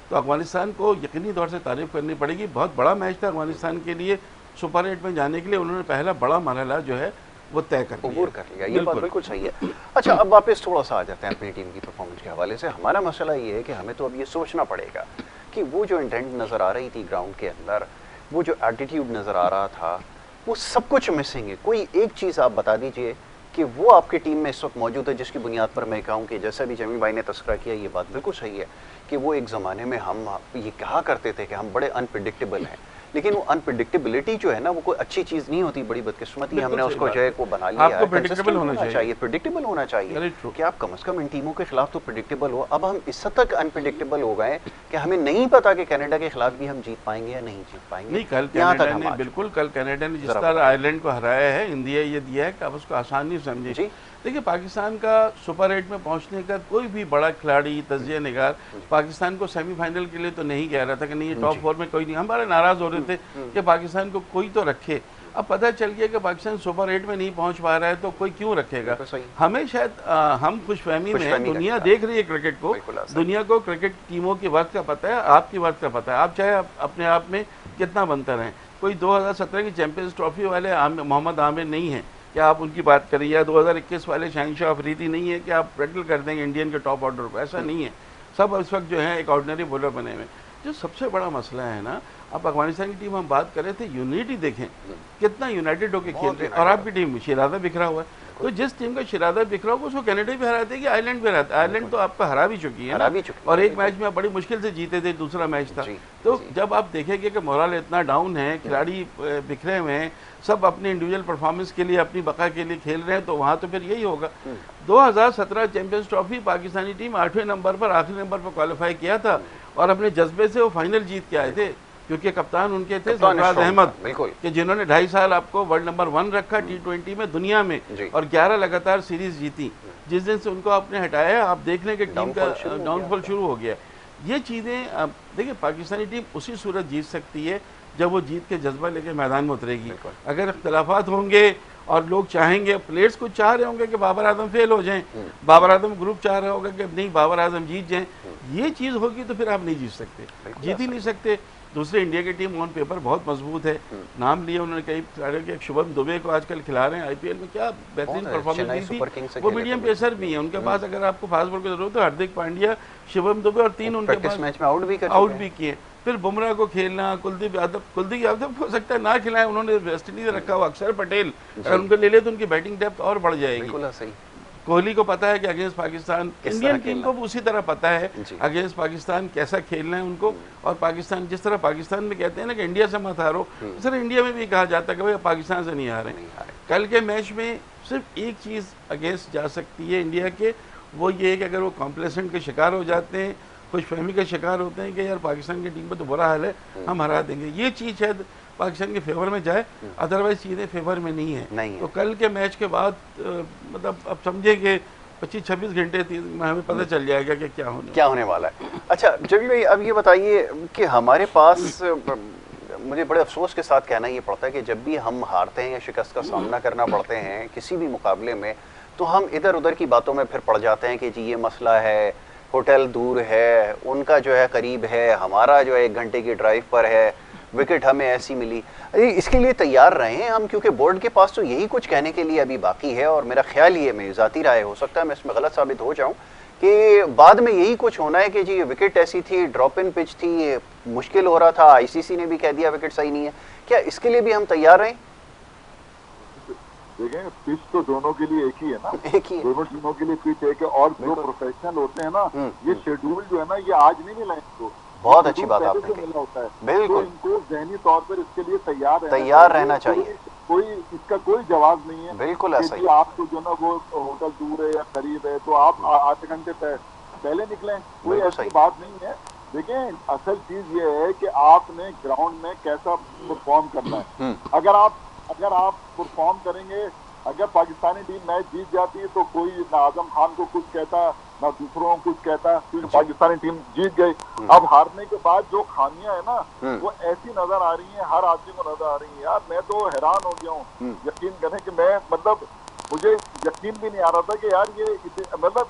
तो अफगानिस्तान को यकीनी तौर से तारीफ करनी पड़ेगी। बहुत बड़ा मैच था अफगानिस्तान के लिए सुपर 8 में जाने के लिए। उन्होंने पहला बड़ा मरहला जो है वो तय कर लिया। ये बात बिल्कुल सही है। अच्छा, अब वापस थोड़ा सा आ जाते हैं अपनी टीम की परफॉर्मेंस के हवाले से। हमारा मसला ये है कि हमें तो अब ये सोचना पड़ेगा कि वो जो इंटेंट नज़र आ रही थी ग्राउंड के अंदर, वो जो एटीट्यूड नज़र आ रहा था, वो सब कुछ मिसिंग है। कोई एक चीज़ आप बता दीजिए कि वो आपकी टीम में इस वक्त मौजूद है जिसकी बुनियाद पर मैं कहूँ कि जैसा भी जमीन भाई ने तस्करा किया, ये बात बिल्कुल सही है कि वो एक ज़माने में हम ये कहा करते थे कि हम बड़े अनप्रिडिक्टेबल हैं, लेकिन वो अनप्रिडिक्टेबिलिटी जो है ना वो कोई अच्छी चीज़ नहीं होती। बड़ी बदकिस्मती हमने उसको जो है वो बना लिया है। प्रेडिक्टेबल होना चाहिए, प्रिडिक्टेबल होना चाहिए कि आप कम से कम इन टीमों के खिलाफ तो प्रिडिक्टेबल हो। अब हम इस हद तक अनप्रिडिक्टेबल हो गए कि हमें नहीं पता कि कनाडा के खिलाफ भी हम जीत पाएंगे या नहीं जीत पाएंगे। नहीं, कल कनाडा ने बिल्कुल, कल कनाडा ने जिस तरह आयरलैंड को हराया है, इंडिया ये दिया है कि आप उसको आसान नहीं समझे। देखिए, पाकिस्तान का सुपर 8 में पहुंचने का कोई भी बड़ा खिलाड़ी, तजिया निगार पाकिस्तान को सेमीफाइनल के लिए तो नहीं कह रहा था कि नहीं ये टॉप 4 में कोई नहीं। हमारे नाराज हो रहे थे कि पाकिस्तान को कोई तो रखे। अब पता चल गया कि पाकिस्तान सुपर 8 में नहीं पहुंच पा रहा है तो कोई क्यों रखेगा। हमें शायद हम खुशफहमी में, दुनिया देख रही है क्रिकेट को, दुनिया को क्रिकेट टीमों की वक्त का पता है, आपकी वक्त का पता है। आप चाहे अपने आप में कितना बनता रहें, कोई 2017 की चैंपियंस ट्रॉफी वाले मोहम्मद आमिर नहीं है कि आप उनकी बात करिए, या 2021 वाले शहनशाह अफरीदी नहीं है कि आप प्रेटल कर देंगे इंडियन के टॉप ऑर्डर को, ऐसा नहीं है। सब इस वक्त जो है एक ऑर्डिनरी बॉलर बने हुए। जो सबसे बड़ा मसला है ना, अब अफगानिस्तान की टीम हम बात कर रहे थे, यूनिटी देखें कितना यूनाइटेड होकर खेल रहे हैं। और आपकी टीम शिरादा बिखरा हुआ है, तो जिस टीम का शिरादा बिखरा हुआ उसको कनाडा भी हरा देगी, आयरलैंड भी हराता है। आयरलैंड तो आपका हरा भी चुकी है ना, और एक मैच में आप बड़ी मुश्किल से जीते थे, दूसरा मैच था। तो जब आप देखेंगे कि मोरल इतना डाउन है, खिलाड़ी बिखरे हुए हैं, सब अपने इंडिविजुअल परफॉर्मेंस के लिए, अपनी बका के लिए खेल रहे हैं, तो वहाँ तो फिर यही होगा। 2017 चैंपियंस ट्रॉफी पाकिस्तानी टीम 8वें नंबर पर, आखिरी नंबर पर क्वालिफाई किया था, और अपने जज्बे से वो फाइनल जीत के आए थे, क्योंकि कप्तान उनके थे सरफराज अहमद, कि जिन्होंने 2.5 साल आपको वर्ल्ड नंबर 1 रखा T20 में दुनिया में, और 11 लगातार सीरीज जीती। जिस दिन से उनको आपने हटाया, आप देख लें कि टीम का डाउनफॉल शुरू हो गया। ये चीज़ें देखिए, पाकिस्तानी टीम उसी सूरत जीत सकती है जब वो जीत के जज्बा लेके मैदान में उतरेगी। अगर इख्तलाफात होंगे और लोग चाहेंगे, प्लेयर्स कुछ चाह रहे होंगे कि बाबर आजम फेल हो जाएं, बाबर आजम ग्रुप चाह रहा होगा कि नहीं बाबर आजम जीत जाएं, ये चीज़ होगी तो फिर आप नहीं जीत सकते, जीत ही नहीं सकते। दूसरे इंडिया की टीम ऑन पेपर बहुत मजबूत है, नाम लिया उन्होंने कई खिलाड़ियों के, शुभम दुबे को आजकल खिला रहे हैं IPL में, क्या बेहतरीन परफॉर्मेंस दी थी। वो मीडियम पेसर भी है, उनके पास अगर आपको फास्ट बॉल की जरूरत है, हार्दिक पांड्या, शिवम दुबे और 3 उनके पास मैच में आउट भी किए। फिर बुमराह को खेलना, कुलदीप यादव हो सकता है ना खिलाए, उन्होंने वेस्ट इंडीज रखा हुआ, अक्षर पटेल अगर उनको ले ले तो उनकी बैटिंग डेप्थ और बढ़ जाएगी। कोहली को पता है कि अगेंस्ट पाकिस्तान, इंडियन टीम को उसी तरह पता है अगेंस्ट पाकिस्तान कैसा खेलना है उनको। और पाकिस्तान, जिस तरह पाकिस्तान में कहते हैं ना कि इंडिया से मत हारो, उस तरह इंडिया में भी कहा जाता है कि भाई पाकिस्तान से नहीं हारे। कल के मैच में सिर्फ एक चीज़ अगेंस्ट जा सकती है इंडिया के, वो ये है कि अगर वो कॉम्प्लेसेंट के शिकार हो जाते हैं, खुशफहमी का शिकार होते हैं कि यार पाकिस्तान की टीम पर तो बुरा हाल है, हम हरा देंगे, ये चीज़ शायद पाकिस्तान के फेवर में जाए, अदरवाइज चीज़ें फेवर में नहीं है। तो कल के मैच के बाद मतलब अब समझे कि 25-26 घंटे हमें पता चल जाएगा कि क्या होने वाला है। अच्छा जबीर भाई, अब ये बताइए कि हमारे पास, मुझे बड़े अफसोस के साथ कहना ये पड़ता है कि जब भी हम हारते हैं या शिकस्त का सामना करना पड़ते हैं किसी भी मुकाबले में, तो हम इधर उधर की बातों में फिर पड़ जाते हैं कि जी ये मसला है, होटल दूर है, उनका जो है करीब है, हमारा जो है 1 घंटे की ड्राइव पर है, विकेट हमें ऐसी मिली। इसके लिए तैयार रहे हैं हम, क्योंकि बोर्ड के पास तो यही कुछ कहने के लिए अभी बाकी है। और मेरा ख्याल ये, मेरी ज़ाती राय, हो सकता है मैं इसमें गलत साबित हो जाऊं, कि बाद में यही कुछ होना है कि जी विकेट ऐसी थी, ड्रॉप इन पिच थी, मुश्किल हो रहा था, ICC ने भी कह दिया विकेट सही नहीं है। क्या इसके लिए भी हम तैयार रहें? देखें, पिच तो दोनों के लिए एक ही है ना, एक ही है। दोनों टीमों के लिए पिच एक है। और जो प्रोफेशनल होते हैं ना, ये शेड्यूल जो है ना, ये आज नहीं मिला इनको, बहुत अच्छी बात आपने कही, होता है। बिल्कुल। तो इनको ज़हनी तौर पर इसके लिए तैयार रहना चाहिए। कोई इसका कोई जवाब नहीं है, बिल्कुल ऐसा ही। आपको जो ना वो होटल दूर है या करीब है तो आप 8 घंटे पहले निकलें, कोई ऐसी बात नहीं है। देखें, असल चीज ये है कि आपने ग्राउंड में कैसा परफॉर्म करना है। अगर आप परफॉर्म करेंगे, अगर पाकिस्तानी टीम मैच जीत जाती है तो कोई ना आजम खान को कुछ कहता, ना दूसरों को कुछ कहता, क्योंकि पाकिस्तानी टीम जीत गई। अब हारने के बाद जो खामियां है ना, वो ऐसी नजर आ रही हैं, हर आदमी को नजर आ रही है। यार मैं तो हैरान हो गया हूँ, यकीन करें कि मैं, मतलब मुझे यकीन भी नहीं आ रहा था कि यार ये मतलब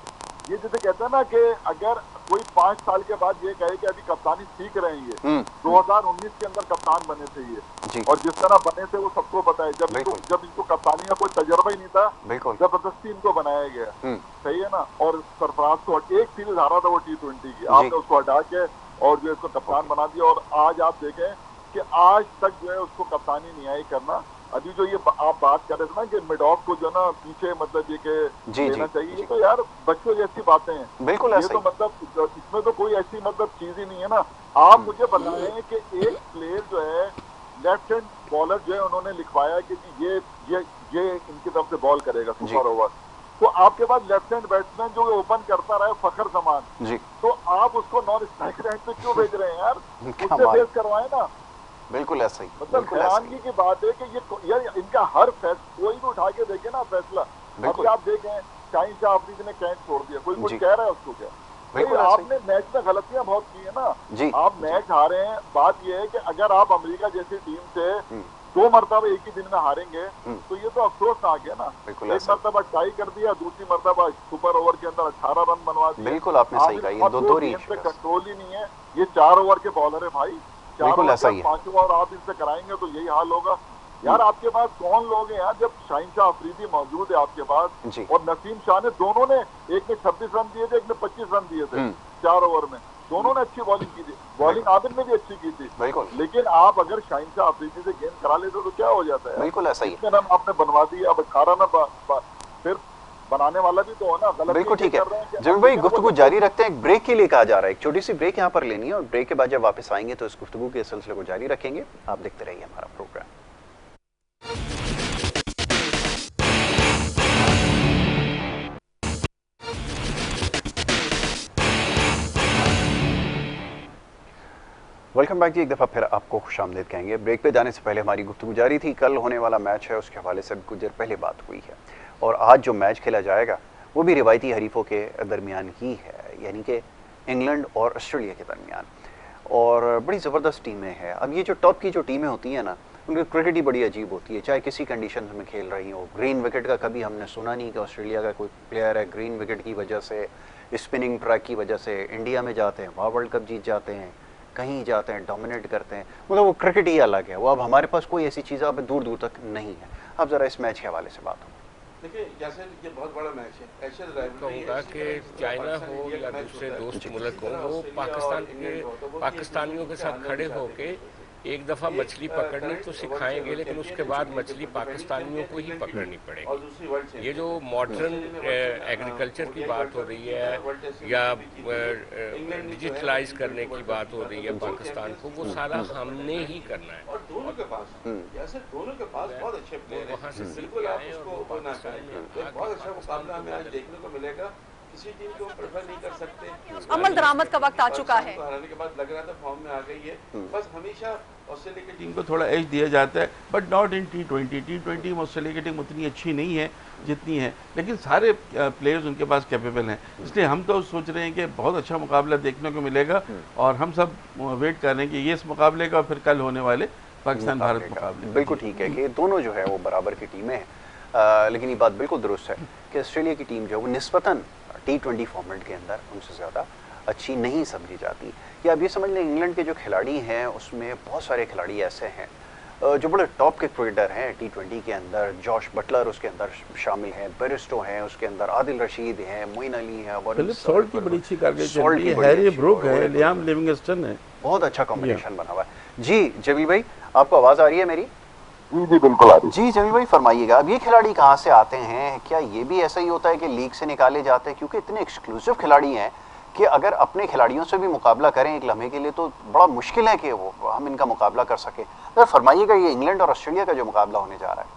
ये जैसे कहते हैं ना कि अगर कोई 5 साल के बाद ये कहे कि अभी कप्तानी सीख रहे हैं, 2019 के अंदर कप्तान बने थे ये, और जिस तरह बने थे वो सबको पता है। जब इनको कप्तानी का कोई तजर्बा ही नहीं था, जबरदस्ती इनको बनाया गया, सही है ना। और सरफराज को एक सीरीज हारा था वो T20 की, आपने उसको हटा के और जो इसको कप्तान बना दिया। और आज आप देखें कि आज तक जो है उसको कप्तानी नहीं आई करना। अभी जो ये आप बात कर रहे थे ना कि मिड ऑफ को जो ना पीछे, मतलब ये के लेना चाहिए, ये तो यार बच्चों जैसी बातें हैं, बिल्कुल। ये तो मतलब इसमें तो कोई ऐसी मतलब चीज ही नहीं है ना। आप मुझे बताएं कि एक प्लेयर जो है लेफ्ट हैंड बॉलर जो है, उन्होंने लिखवाया कि ये इनकी तरफ से बॉल करेगा सुपर ओवर, तो आपके पास लेफ्ट हैंड बैट्समैन जो ओपन करता रहे फखर समान, तो आप उसको नॉन स्ट्राइक रैंक पे क्यों भेज रहे हैं यार? उससे फेस करवाए ना। बिल्कुल ऐसा ही, मतलब हैरानगी की बात है कि ये इनका हर फैसला कोई भी उठा के देखे ना फैसला। अभी आप देखें शाहीन शाह अफरीदी ने कैच छोड़ दिया, कोई कुछ कह रहा है उसको क्या? आपने मैच में गलतियां बहुत की है ना, आप मैच हारे हैं। बात यह है कि अगर आप अमेरिका जैसी टीम से 2 मरतबा एक ही दिन में हारेंगे तो ये तो अफसोसनाक है ना। एक मरतबा टाई कर दिया, दूसरी मरतबा सुपर ओवर के अंदर 18 रन बनवा दिए। बिल्कुल आपने सही कहा, ये दो पे कंट्रोल ही नहीं है। ये 4 ओवर के बॉलर है भाई, 5 ओवर आप इनसे कराएंगे तो यही हाल होगा यार। आपके पास कौन लोग हैं यार? जब शाहीन शाह अफरीदी मौजूद है आपके पास और नसीम शाह ने, दोनों ने, एक ने 26 रन दिए थे, एक ने 25 रन दिए थे, 4 ओवर में, दोनों ने अच्छी बॉलिंग की थी, बॉलिंग आमिर ने भी अच्छी की थी, बिल्कुल। लेकिन आप अगर शाहिन अफरीदी से गेंद करा लेते तो क्या हो जाता है? बिल्कुल ऐसा ही है। इतने रन आपने बनवा दिए, अब 18 रन फिर बनाने वाला भी तो हो ना, गलत बिल्कुल ठीक है। कर रहे हैं कि जमील अब भाई लेकिन गुफ्तगू वो जारी रखते हैं, एक ब्रेक के लिए कहा जा रहा है, एक छोटी सी ब्रेक यहाँ पर लेनी है और ब्रेक के बाद जब वापस आएंगे तो इस गुफ्तगू के सिलसिले को जारी रखेंगे। आप देखते रहिए हमारा प्रोग्राम। वेलकम बैक जी, एक दफ़ा फिर आपको खुशामदीद कहेंगे। ब्रेक पे जाने से पहले हमारी गुफ्तगू जारी थी, कल होने वाला मैच है उसके हवाले से कुछ देर पहले बात हुई है और आज जो मैच खेला जाएगा वो भी रिवायती हरीफों के दरमियान ही है, यानी कि इंग्लैंड और ऑस्ट्रेलिया के दरमियान, और बड़ी ज़बरदस्त टीमें हैं। अब ये जो टॉप की जो टीमें होती हैं ना, उनकी क्रिकेट ही बड़ी अजीब होती है, चाहे किसी कंडीशन में खेल रही हो। ग्रीन विकेट का कभी हमने सुना नहीं कि ऑस्ट्रेलिया का कोई प्लेयर है ग्रीन विकेट की वजह से, स्पिनिंग ट्रैक की वजह से इंडिया में जाते हैं, वहाँ वर्ल्ड कप जीत जाते हैं, कहीं जाते हैं डोमिनेट करते हैं, मतलब वो क्रिकेट ही अलग है वो। अब हमारे पास कोई ऐसी चीज़ अब दूर दूर तक नहीं है। अब ज़रा इस मैच के हवाले से बात हो। देखिए जैसे ये बहुत बड़ा मैच है, ऐसे कहूँगा कि चाइना हो या दूसरे दोस्त मुल्क हो, वो पाकिस्तानियों के साथ खड़े होके एक दफ़ा मछली पकड़नी तो सिखाएंगे, लेकिन उसके बाद मछली पाकिस्तानियों को ही पकड़नी पड़ेगी। ये जो मॉडर्न एग्रीकल्चर की बात हो रही है या डिजिटलाइज करने की बात हो रही है पाकिस्तान को, वो सारा हमने ही करना है। और दोनों के पास जैसे दोनों के पास बहुत अच्छे प्लेयर वहाँ से बिल्कुल आप उसको ना करें, बहुत अच्छा मुकाबला हमें आज देखने को मिलेगा। किसी टीम को प्रेफर नहीं कर सकते। अमल दरामद का वक्त आ चुका है। हराने के बाद लग रहा था फॉर्म में आ गई है, बस हमेशा ऑस्ट्रेलिया की टीम को थोड़ा एज दिया जाता है, बट नॉट इन टी20 में ऑस्ट्रेलिया की टीम उतनी अच्छी नहीं है जितनी है, लेकिन सारे प्लेयर्स उनके पास कैपेबल हैं, इसलिए हम तो सोच रहे हैं कि बहुत अच्छा मुकाबला देखने को मिलेगा और हम सब वेट कर रहे हैं कि ये इस मुकाबले का और फिर कल होने वाले पाकिस्तान भारत मुकाबले। बिल्कुल ठीक है कि दोनों जो है वो बराबर की टीमें हैं, लेकिन ये बात बिल्कुल दुरुस्त है कि ऑस्ट्रेलिया की टीम जो है वो निस्बतन टी20 फॉर्मेट के अंदर उनसे ज़्यादा अच्छी नहीं समझी जाती। या आप ये समझ लें इंग्लैंड के जो खिलाड़ी हैं उसमें बहुत सारे खिलाड़ी ऐसे हैं जो बड़े टॉप के क्रिकेटर हैं टी20 के अंदर। जॉश बटलर उसके अंदर शामिल हैं, बेरिस्टो हैं उसके अंदर, आदिल रशीद हैं, मोइन अली हैं, फिलिप सॉल्ट की बड़ी अच्छी कारकर्दगी चल रही है, हैरी ब्रूक है, लियाम लिविंगस्टन है, बहुत अच्छा कॉम्बिनेशन बना हुआ है। जी जमील भाई, आपको आवाज़ आ रही है मेरी? जी जी बिल्कुल आ रही। जी जमील भाई फरमाइएगा, अब ये खिलाड़ी कहाँ से आते हैं? क्या ये भी ऐसा ही होता है कि लीग से निकाले जाते हैं? क्योंकि इतने एक्सक्लूसिव खिलाड़ी हैं कि अगर अपने खिलाड़ियों से भी मुकाबला करें एक लम्हे के लिए तो बड़ा मुश्किल है कि वो हम इनका मुकाबला कर सकें। तो फरमाइएगा ये इंग्लैंड और ऑस्ट्रेलिया का जो मुकाबला होने जा रहा है।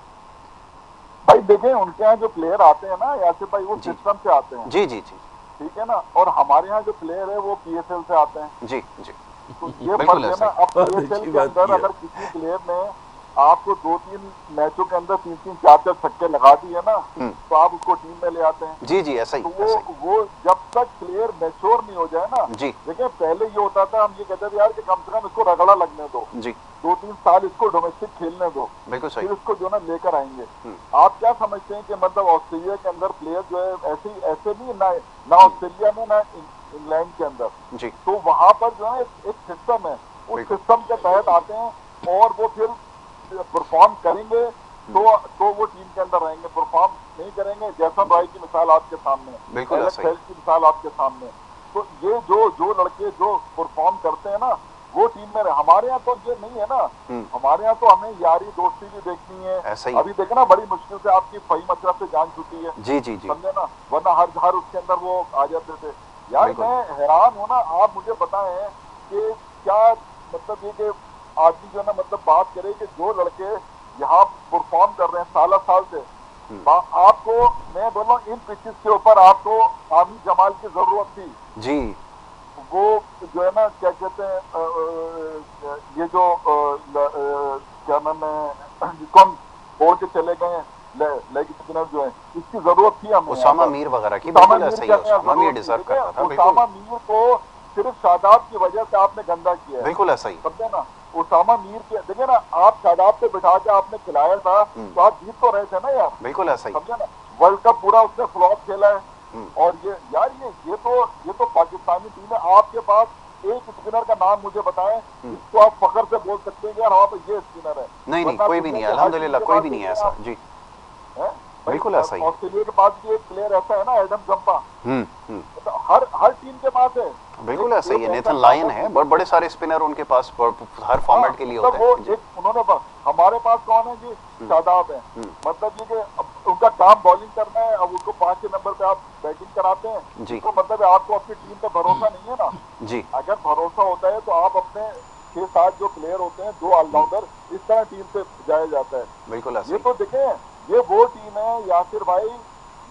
भाई देखें, उनके यहाँ जो प्लेयर आते हैं ना यासिर भाई, वो सिस्टम से आते हैं। जी जी जी ठीक है ना, और हमारे यहाँ जो प्लेयर है वो PSL से आते हैं। जी जी तो ये फर्क है ना। अब PSL के अंदर अगर किसी प्लेयर ने आपको 2-3 मैचों के अंदर 3-3 4-4 छक्के लगा दिए ना, तो आप उसको टीम में ले आते हैं। जी जी ऐसा ही। तो वो जब तक प्लेयर मैच्योर नहीं हो जाए ना, जी देखिए पहले ये होता था, हम ये कहते थे यार कि कम से कम इसको रगड़ा लगने दो, जी 2-3 साल इसको डोमेस्टिक खेलने दो, बिल्कुल सही। फिर इसको जो ना लेकर आएंगे। आप क्या समझते हैं कि मतलब ऑस्ट्रेलिया के अंदर प्लेयर जो है ऐसे नहीं, ना ऑस्ट्रेलिया में ना इंग्लैंड के अंदर जी, तो वहां पर जो है एक सिस्टम है, उस सिस्टम के तहत आते हैं और वो फिर परफॉर्म करेंगे तो वो टीम के अंदर रहेंगे। परफॉर्म नहीं करेंगे, जैसन राय की मिसाल आपके सामने, एलेक्स हेल्स की मिसाल आपके सामने, तो ये जो लड़के जो परफॉर्म करते हैं ना वो टीम में रहे। हमारे यहाँ तो ये नहीं है ना, हमारे यहाँ तो हमें यारी दोस्ती भी देखनी है। अभी देखे ना, बड़ी मुश्किल से आपकी फहीम अशरफ से जान छूटी है। जी जी जी, समझे ना, वरना हर उसके अंदर वो आ जाते थे। यार मैं हैरान हूँ ना, आप मुझे बताएं कि क्या मतलब ये कि आदमी जो ना मतलब बात करे कि जो लड़के यहाँ परफॉर्म कर रहे हैं साल से, आपको मैं बोल रहा हूँ इन पिचेस के ऊपर आपको आमिर जमाल की जरूरत थी जी। वो जो है ना क्या कहते हैं ये जो क्या नाम है जिसको हम छोड़ के चले गए लेग स्पिनर जो है, इसकी जरूरत थी हमें। उसामा मीर वगैरह की बिल्कुल ऐसा ही है, उसामा मीर डिजर्व करता था। उसामा मीर को सिर्फ शादाब की वजह से आपने गंदा किया है, बिल्कुल ऐसा ही। समझे ना, उसामा मीर के देखिए ना, आप शादाब पे बिठा के आपने खिलाया था तो आप जीत तो रहे थे ना यार, बिल्कुल ऐसा ही। समझे ना, वर्ल्ड कप पूरा उसने फ्लॉप खेला है। और ये यार ये तो पाकिस्तानी टीम है। आपके पास एक स्पिनर का नाम मुझे बताएं जिसको आप फख्र से बोल सकते हैं यार हाँ ये स्पिनर है। नहीं कोई भी नहीं है, अल्हम्दुलिल्लाह कोई भी नहीं है ऐसा। जी बिल्कुल ऐसा ही। ऑस्ट्रेलिया के पास भी एक प्लेयर ऐसा है ना, एडम जंपा, हम्म। हर टीम के पास है। बिल्कुल ऐसा ही है। नेथन लायन है, बड़े सारे स्पिनर उनके पास हर फॉर्मेट के लिए होते हैं। वो एक उन्होंने हमारे पास कौन है जी, शादाब है। मतलब ये कि उनका काम बॉलिंग करना है, अब उसको 5 के नंबर पे आप बैटिंग कराते हैं जी। तो मतलब आपको अपनी टीम पे भरोसा नहीं है ना जी। अगर भरोसा होता है तो आप अपने 6-7 जो प्लेयर होते हैं, 2 ऑलराउंडर, इस तरह टीम पे जाया जाता है। बिल्कुल ऐसा ये ही। तो देखें, ये वो टीम है यासिर भाई,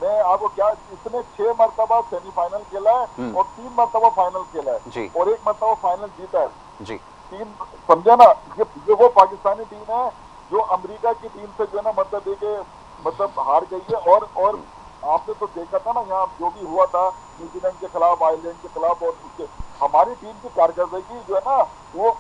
मैं आपको क्या, इसने 6 मरतबा सेमीफाइनल खेला है और 3 मरतबा फाइनल खेला है जी। और 1 मरतबा फाइनल जीता है जी। 3, समझे ना। ये वो पाकिस्तानी टीम है जो अमेरिका की टीम से जो है ना मतलब मतलब हार गई है। और आपने तो देखा था ना यहाँ जो भी हुआ था न्यूजीलैंड के खिलाफ, आयरलैंड के खिलाफ, और उसके हमारी टीम की कारकर्दगी जो है ना वो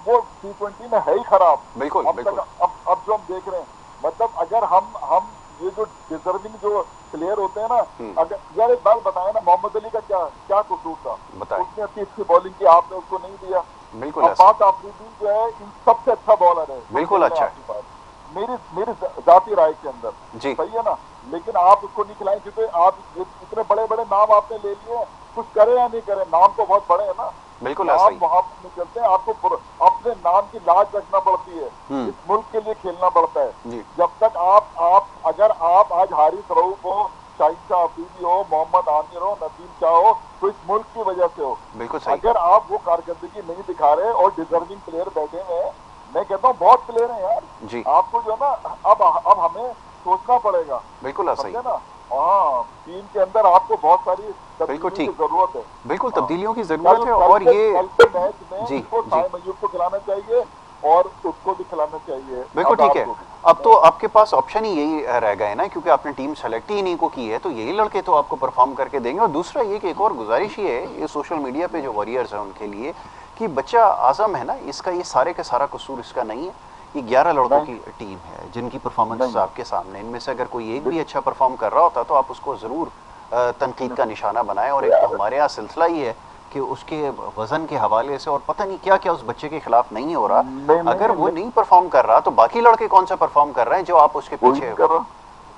T20 में है ही खराब। बिल्कुल अब बिल्कुल। तक अब जो हम देख रहे हैं, मतलब अगर हम ये जो डिजर्विंग जो प्लेयर होते हैं ना, अगर यार एक बात बताएं ना, मोहम्मद अली का क्या कसूर था? बताएं। उसने 30 की बॉलिंग की, आपने उसको नहीं दिया। बिल्कुल ऐसा। अब्बास आफरीदी जो है इन सबसे अच्छा बॉलर है, बिल्कुल अच्छा है। मेरी जाती राय के अंदर जी। सही है ना, लेकिन आप उसको नहीं खिलाएं क्योंकि आप इतने बड़े बड़े नाम आपने ले लिए, कुछ करे या नहीं करे, नाम तो बहुत बड़े है ना। बिल्कुल ऐसा आप ही। वहां निकलते हैं, आपको अपने नाम की लाज रखना पड़ती है, इस मुल्क के लिए खेलना पड़ता है। जी। जब तक अगर आप आज हारिस रऊफ हो, शाहिद शाह अफरीदी हो, मोहम्मद आमिर हो, नदीम शाह हो, तो इस मुल्क की वजह से हो। बिल्कुल सही। अगर आप वो कारकर्दगी नहीं दिखा रहे और डिजर्विंग प्लेयर बैठे हुए हैं, मैं कहता हूँ बहुत प्लेयर हैं यार जी। आपको जो है ना अब हमें सोचना पड़ेगा। बिल्कुल ऐसा ही। समझे ना, हाँ, टीम के अंदर आपको बहुत सारी बिल्कुल तब्दीलियों ठीक। की जरूरत है। बिल्कुल तब्दीलियों की कल जरूरत है। और ये कल के मैच में जी, इसको जी। साइम अय्यूब को खिलाना चाहिए और उसको भी खिलाना चाहिए। बिल्कुल अब ठीक है। आपको भी। अब तो आपके पास ऑप्शन ही यही रह गए ना, क्योंकि आपने टीम सेलेक्ट ही नहीं को की है, तो यही लड़के तो आपको परफॉर्म करके देंगे। और दूसरा ये कि एक और गुजारिश ये है, ये सोशल मीडिया पे जो वॉरियर्स हैं उनके लिए, कि बच्चा आजम है ना, इसका ये सारे का सारा कसूर इसका नहीं है। ये 11 लड़कों की टीम है जिनकी परफॉर्मेंस आपके सामने, इनमें से अगर कोई एक भी अच्छा परफॉर्म कर रहा होता तो आप उसको ज़रूर तनकीद का निशाना बनाएं। और एक तो हमारे यहाँ सिलसिला ही है कि उसके वजन के हवाले से और पता नहीं क्या क्या उस बच्चे के खिलाफ नहीं हो रहा। अगर वो नहीं परफॉर्म कर रहा तो बाकी लड़के कौन सा परफॉर्म कर रहे हैं जो आप उसके पीछे,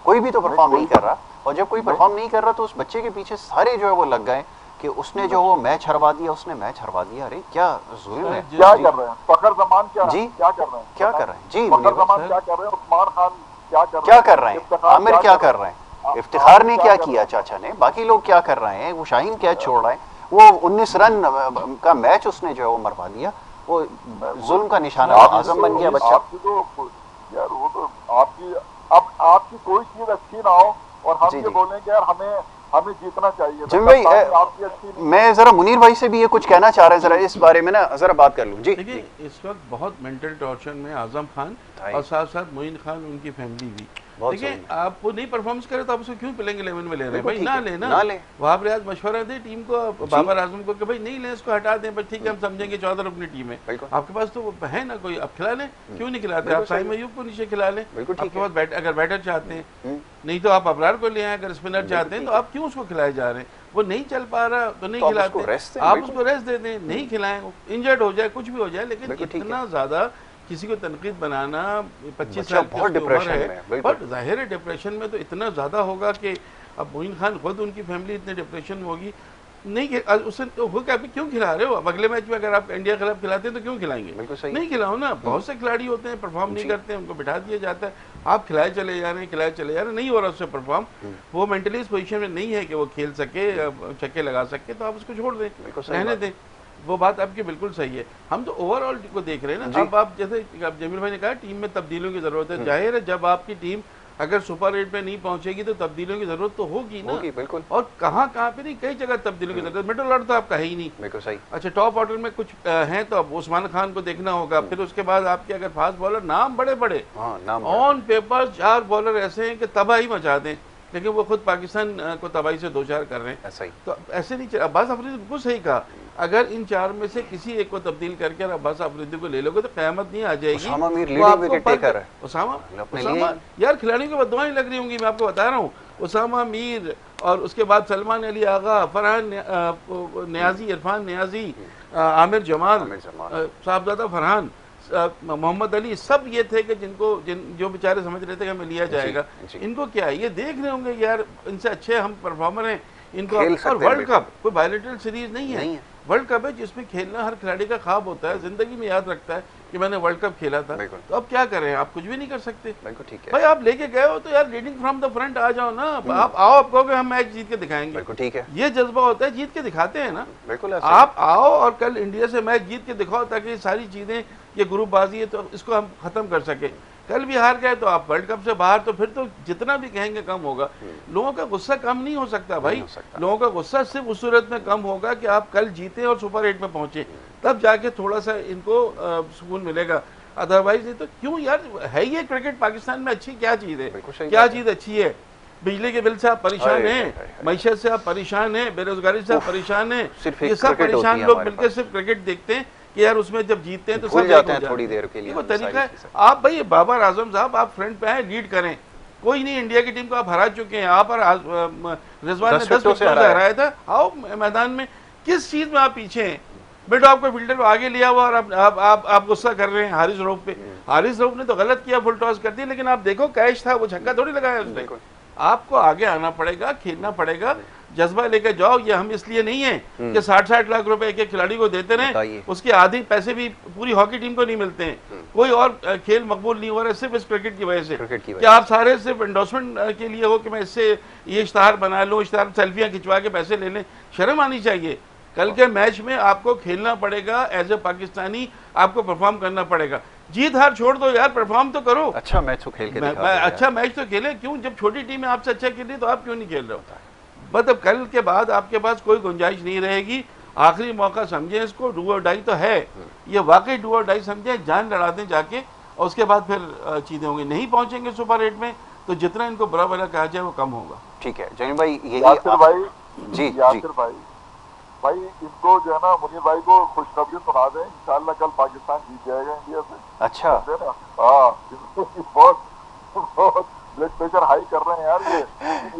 कोई भी तो परफॉर्म नहीं कर रहा। और जब कोई परफॉर्म नहीं कर रहा तो उस बच्चे के पीछे सारे जो है वो लग गए कि उसने जो वो मैच हरवा दिया, उसने मैच हरवा दिया। अरे क्या जुल्म है। क्या कर रहे हैं फखर जमान, जी क्या कर रहे हैं, क्या कर रहे हैं जी, फखर जमान क्या कर रहे हैं, उस्मान खान क्या कर रहे हैं, आमिर क्या कर रहे हैं, इफ्तिखार ने क्या किया, चाचा ने, बाकी लोग क्या कर रहे हैं, वो शाहीन कैच छोड़ रहे हैं, वो 19 रन का मैच उसने जो है वो मरवा दिया। वो जुल्म का निशाना आजम बन गया बच्चा। आपकी तो यार वो तो आपकी कोई चीज अच्छी ना हो और हम ये बोलें कि यार हमें जीतना चाहिए। जिम भाई, मैं जरा मुनीर भाई से भी ये कुछ कहना चाह रहे हैं, जरा इस बारे में ना जरा बात कर लूं जी। देखिए, इस वक्त बहुत मेंटल टॉर्चर में आजम खान और साथ साथ मोइन खान, उनकी फैमिली भी। देखिए, आप वो नहीं परफॉर्मेंस करे तो आप उसको क्यों प्लेइंग 11 में ले रहे हैं? भाई ना ले। वहाँ पर आज मशवरा दे टीम को, बाबर आजम को, कि भाई नहीं ले, इसको हटा दें, बस ठीक है, हम समझेंगे 14 अपनी टीम है। आपके पास तो है ना कोई, अब खिला लें, क्यों नहीं खिलाते? आप साइम अय्यूब को नीचे खिला लें, आपके पास अगर बैटर चाहते हैं, नहीं तो आप अबरार को ले आए, अगर स्पिनर चाहते हैं तो आप क्यों उसको खिलाए जा रहे हैं? वो नहीं चल पा रहा तो नहीं खिलाते, आप उसको रेस्ट दे दें, नहीं खिलाएं, इंजर्ड हो जाए, कुछ भी हो जाए, लेकिन इतना ज्यादा किसी को तनकीद बनाना 25 साल बहुत डिप्रेशन है, पर जाहिर है डिप्रेशन में तो इतना ज़्यादा होगा कि अब मोइन खान खुद, उनकी फैमिली इतने डिप्रेशन में होगी। नहीं, उससे तो हो क्या, क्यों खिला रहे हो? अब अगले मैच में अगर आप इंडिया के खिलाफ खिलाते हैं तो क्यों खिलाएंगे? नहीं खिलाओ ना। बहुत से खिलाड़ी होते हैं परफॉर्म नहीं करते हैं, उनको बिठा दिया जाता है, आप खिलाए चले जा रहे हैं, नहीं हो रहा उससे परफॉर्म, वो मेंटली इस पोजीशन में नहीं है कि वो खेल सके, छक्के लगा सके, तो आप उसको छोड़ दें, रहने दें। वो बात आपकी बिल्कुल सही है। हम तो ओवरऑल को देख रहे हैं ना। अब आप जैसे जमील भाई ने कहा, टीम में तब्दीलियों की जरूरत है। जाहिर है, जब आपकी टीम अगर सुपर 8 पे नहीं पहुंचेगी तो तब्दीलियों की जरूरत तो होगी ना। बिल्कुल। और कहाँ पे नहीं, कई जगह तब्दीलियों की जरूरत है। मिडिल ऑर्डर तो आपका है ही नहीं। बिल्कुल सही। अच्छा, टॉप ऑर्डर में कुछ हैं तो अब उस्मान खान को देखना होगा। फिर उसके बाद आपके अगर फास्ट बॉलर, नाम बड़े बड़े ऑन पेपर 4 बॉलर ऐसे हैं कि तबाही मचा दें, लेकिन वो खुद पाकिस्तान को तबाही से 2-4 कर रहे हैं। ऐसा ही। तो ऐसे नहीं। अब्बास अफरीदी बिल्कुल सही कहा, अगर इन 4 में से किसी एक को तब्दील करके अब्बास अफरीदी को ले लोगे तो क़यामत नहीं आ जाएगी। Usama Mir leading wicket taker है। उसामा यार, खिलाड़ियों की बददुआएं लग रही होंगी, मैं आपको बता रहा हूँ। उसामा मीर और उसके बाद सलमान अली आगा, फरहान नियाजी, इरफान नियाजी, आमिर जमाल, साहबजादा फरहान, मोहम्मद अली, सब ये थे कि जो बेचारे समझ रहे थे कि हमें लिया जाएगा। इनको क्या है, ये देख रहे होंगे यार इनसे अच्छे हम परफॉर्मर हैं इनको। और वर्ल्ड कप कोई बायलैटरल सीरीज नहीं है, वर्ल्ड कप है जिसमें खेलना हर खिलाड़ी का ख्वाब होता है, जिंदगी में याद रखता है कि मैंने वर्ल्ड कप खेला था। तो अब क्या करें, आप कुछ भी नहीं कर सकते। ठीक है भाई, आप लेके गए हो तो यार लीडिंग फ्रॉम द फ्रंट आ जाओ ना। आप आओ, आप कहोगे हम मैच जीत के दिखाएंगे, ठीक है, ये जज्बा होता है, जीत के दिखाते हैं ना। बिल्कुल आप आओ और कल इंडिया से मैच जीत के दिखाओ, ताकि सारी चीजें, ये ग्रुपबाजी है तो इसको हम खत्म कर सके। कल भी हार गए तो आप वर्ल्ड कप से बाहर, तो फिर तो जितना भी कहेंगे कम होगा। लोगों का गुस्सा कम नहीं हो सकता भाई, लोगों का गुस्सा सिर्फ उस सूरत में कम होगा कि आप कल जीते और सुपर 8 में पहुंचे, तब जाके थोड़ा सा इनको सुकून मिलेगा। अदरवाइज नहीं तो क्यों यार, है ये क्रिकेट पाकिस्तान में अच्छी क्या चीज है, क्या चीज अच्छी है? बिजली के बिल से आप परेशान हैं, मईशत से आप परेशान हैं, बेरोजगारी से आप परेशान हैं, ये सब परेशान लोग मिलकर सिर्फ क्रिकेट देखते हैं कि यार उसमें जब जीतते हैं तो सब जाते हैं थोड़ी देर के लिए। वो तरीका है। आप भाई बाबर आजम साहब, आप फ्रंट पे हैं, लीड करें। कोई नहीं, इंडिया की टीम को आप हरा चुके हैं, आप और रिजवान ने 10 विकेटों से हराया था। आओ मैदान में, किस चीज में आप पीछे हैं? बेटा आपको फील्डर को आगे लिया हुआ और आप गुस्सा कर रहे हैं हारिस रऊफ पे। हारिस रऊफ ने तो गलत किया, फुल टॉस कर दी, लेकिन आप देखो कैच था, वो छक्का थोड़ी लगाया उसने। आपको आगे आना पड़ेगा, खेलना पड़ेगा, जज्बा लेकर जाओ। ये हम इसलिए नहीं है कि 60-60 लाख रुपए एक खिलाड़ी को देते रहे, उसके आधे पैसे भी पूरी हॉकी टीम को नहीं मिलते हैं। कोई और खेल मकबूल नहीं हो रहा है सिर्फ इस क्रिकेट की वजह से। कि आप सारे सिर्फ एंडोर्समेंट के लिए हो कि मैं इससे ये इश्तहार बना लूँ, इश्तहार सेल्फियाँ खिंचवा के पैसे ले लें। शर्म आनी चाहिए। कल के मैच में आपको खेलना पड़ेगा, एज ए पाकिस्तानी आपको परफॉर्म करना पड़ेगा। जीत हार छोड़ दो यार, परफॉर्म तो करो, अच्छा मैच तो खेल के अच्छा मैच तो खेले। क्यों, जब छोटी टीम आपसे अच्छा खेली तो आप क्यों नहीं खेल रहे हो? मतलब कल के बाद आपके पास कोई गुंजाइश नहीं रहेगी। आखिरी मौका समझे इसको, डू और डाई तो है, ये वाकई डू और डाई समझे, जान लड़ा दें जाके, और उसके बाद फिर चीजें होंगी। नहीं पहुंचेंगे सुपर 8 में तो जितना इनको बुरा भला कहा जाए वो कम होगा। ठीक है जमील भाई, यही भाई इनको जो है ना, मुनीर भाई को खुशखबरी सुना दें, इंशाल्लाह कल पाकिस्तान जीत जाएगा इंडिया से। अच्छा, हाँ, बहुत ब्लड प्रेशर हाई कर रहे हैं यार ये।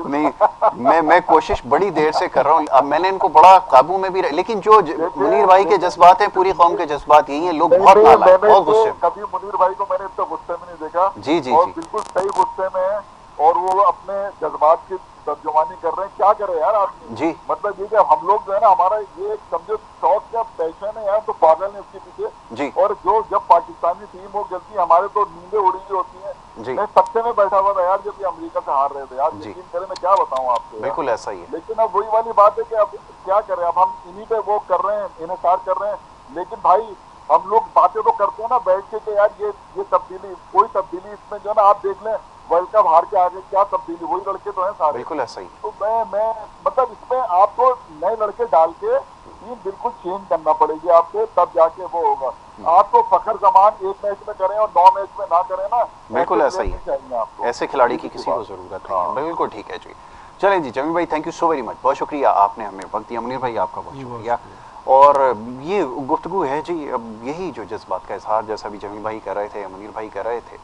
नहीं, मैं कोशिश बड़ी देर से कर रहा हूँ। अब मैंने इनको बड़ा काबू में भी, लेकिन जो मुनीर भाई के जज्बात हैं, पूरी कौम के जज्बात यही हैं। लोग बहुत नालायक, बहुत गुस्से में। कभी मुनीर भाई को मैंने इतना गुस्से में नहीं देखा। जी जी और जी, बिल्कुल सही गुस्से में है, और वो अपने जज्बात की तर्जुमानी कर रहे हैं। क्या करे यार आदमी जी, मतलब ये कि हम लोग जो है ना, हमारा ये समझो शौक या पैशन है यार, तो पागल है उसके पीछे जी। और जो जब पाकिस्तानी टीम हो गलती, हमारे तो नींदें उड़ी हुई होती हैं। मैं सत्ते में बैठा हुआ था यार जब ये अमेरिका से हार रहे थे यार, यकीन करें, मैं क्या बताऊं आपको। बिल्कुल ऐसा ही है। लेकिन अब वही वाली बात है कि अब क्या करें, अब हम इन्हीं पे वो कर रहे हैं, इन्हिसार कर रहे हैं। लेकिन भाई हम लोग बातें तो करते हैं ना बैठ के कि यार ये तब्दीली, कोई तब्दीली इसमें जो है ना, आप देख लें वर्ल्ड कप हार के आगे क्या तब्दीली, वही लड़के तो हैं सारे। बिल्कुल ऐसा ही। तो मैं मतलब इसमें आपको नए लड़के डाल के टीम बिल्कुल चेंज करना पड़ेगी आपको, तब जाके वो होगा। आपको फखर जमान एक मैच में करें और 9 मैच में ना करें ना, बिल्कुल ऐसा ही है। आपको ऐसे खिलाड़ी की किसी को जरूरत नहीं है। बिल्कुल ठीक है जी। चले जी जमील भाई, thank you so very much, बहुत शुक्रिया, आपने हमें वक्त दिया। मुनीर भाई आपका बहुत शुक्रिया। और ये गुफ्तगू है जी, अब यही जो जज्बात का इजहार, जैसा भी जमील भाई कर रहे थे, मुनीर भाई कर रहे थे,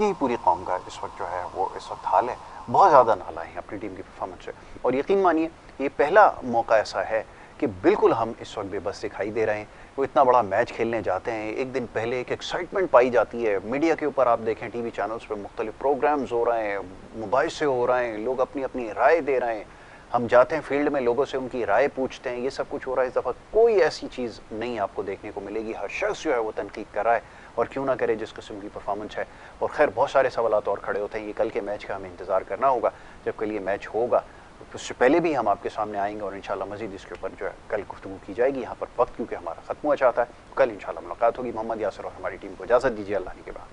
यही पूरी कौम का इस वक्त जो है वो इस वक्त हाल है। बहुत ज़्यादा नालायक हैं अपनी टीम की परफॉर्मेंस से, और यकीन मानिए ये पहला मौका ऐसा है कि बिल्कुल हम इस वक्त बेबस दिखाई दे रहे हैं। वो इतना बड़ा मैच खेलने जाते हैं, एक दिन पहले एक एक्साइटमेंट पाई जाती है। मीडिया के ऊपर आप देखें, टीवी चैनल्स पे मुख्तलिफ प्रोग्राम्स हो रहे हैं, मोबाइल से हो रहे हैं, लोग अपनी अपनी राय दे रहे हैं। हम जाते हैं फील्ड में, लोगों से उनकी राय पूछते हैं, ये सब कुछ हो रहा है। इस दफ़ा कोई ऐसी चीज़ नहीं आपको देखने को मिलेगी। हर शख्स जो है वो तनकीद कर रहा है, और क्यों ना करे जिस किस्म की परफॉर्मेंस है। और खैर बहुत सारे सवालात और खड़े होते हैं। ये कल के मैच का हमें इंतज़ार करना होगा, जब कल ये मैच होगा। उससे पहले भी हम आपके सामने आएंगे और इंशाल्लाह मज़ीद इसके ऊपर जो है कल गुफ्तगू की जाएगी। यहाँ पर वक्त क्योंकि हमारा ख़त्म हो जाता है, कल इंशाल्लाह मुलाकात होगी। मोहम्मद यासिर और हमारी टीम को इजाज़त दीजिए, अल्लाह के बाद।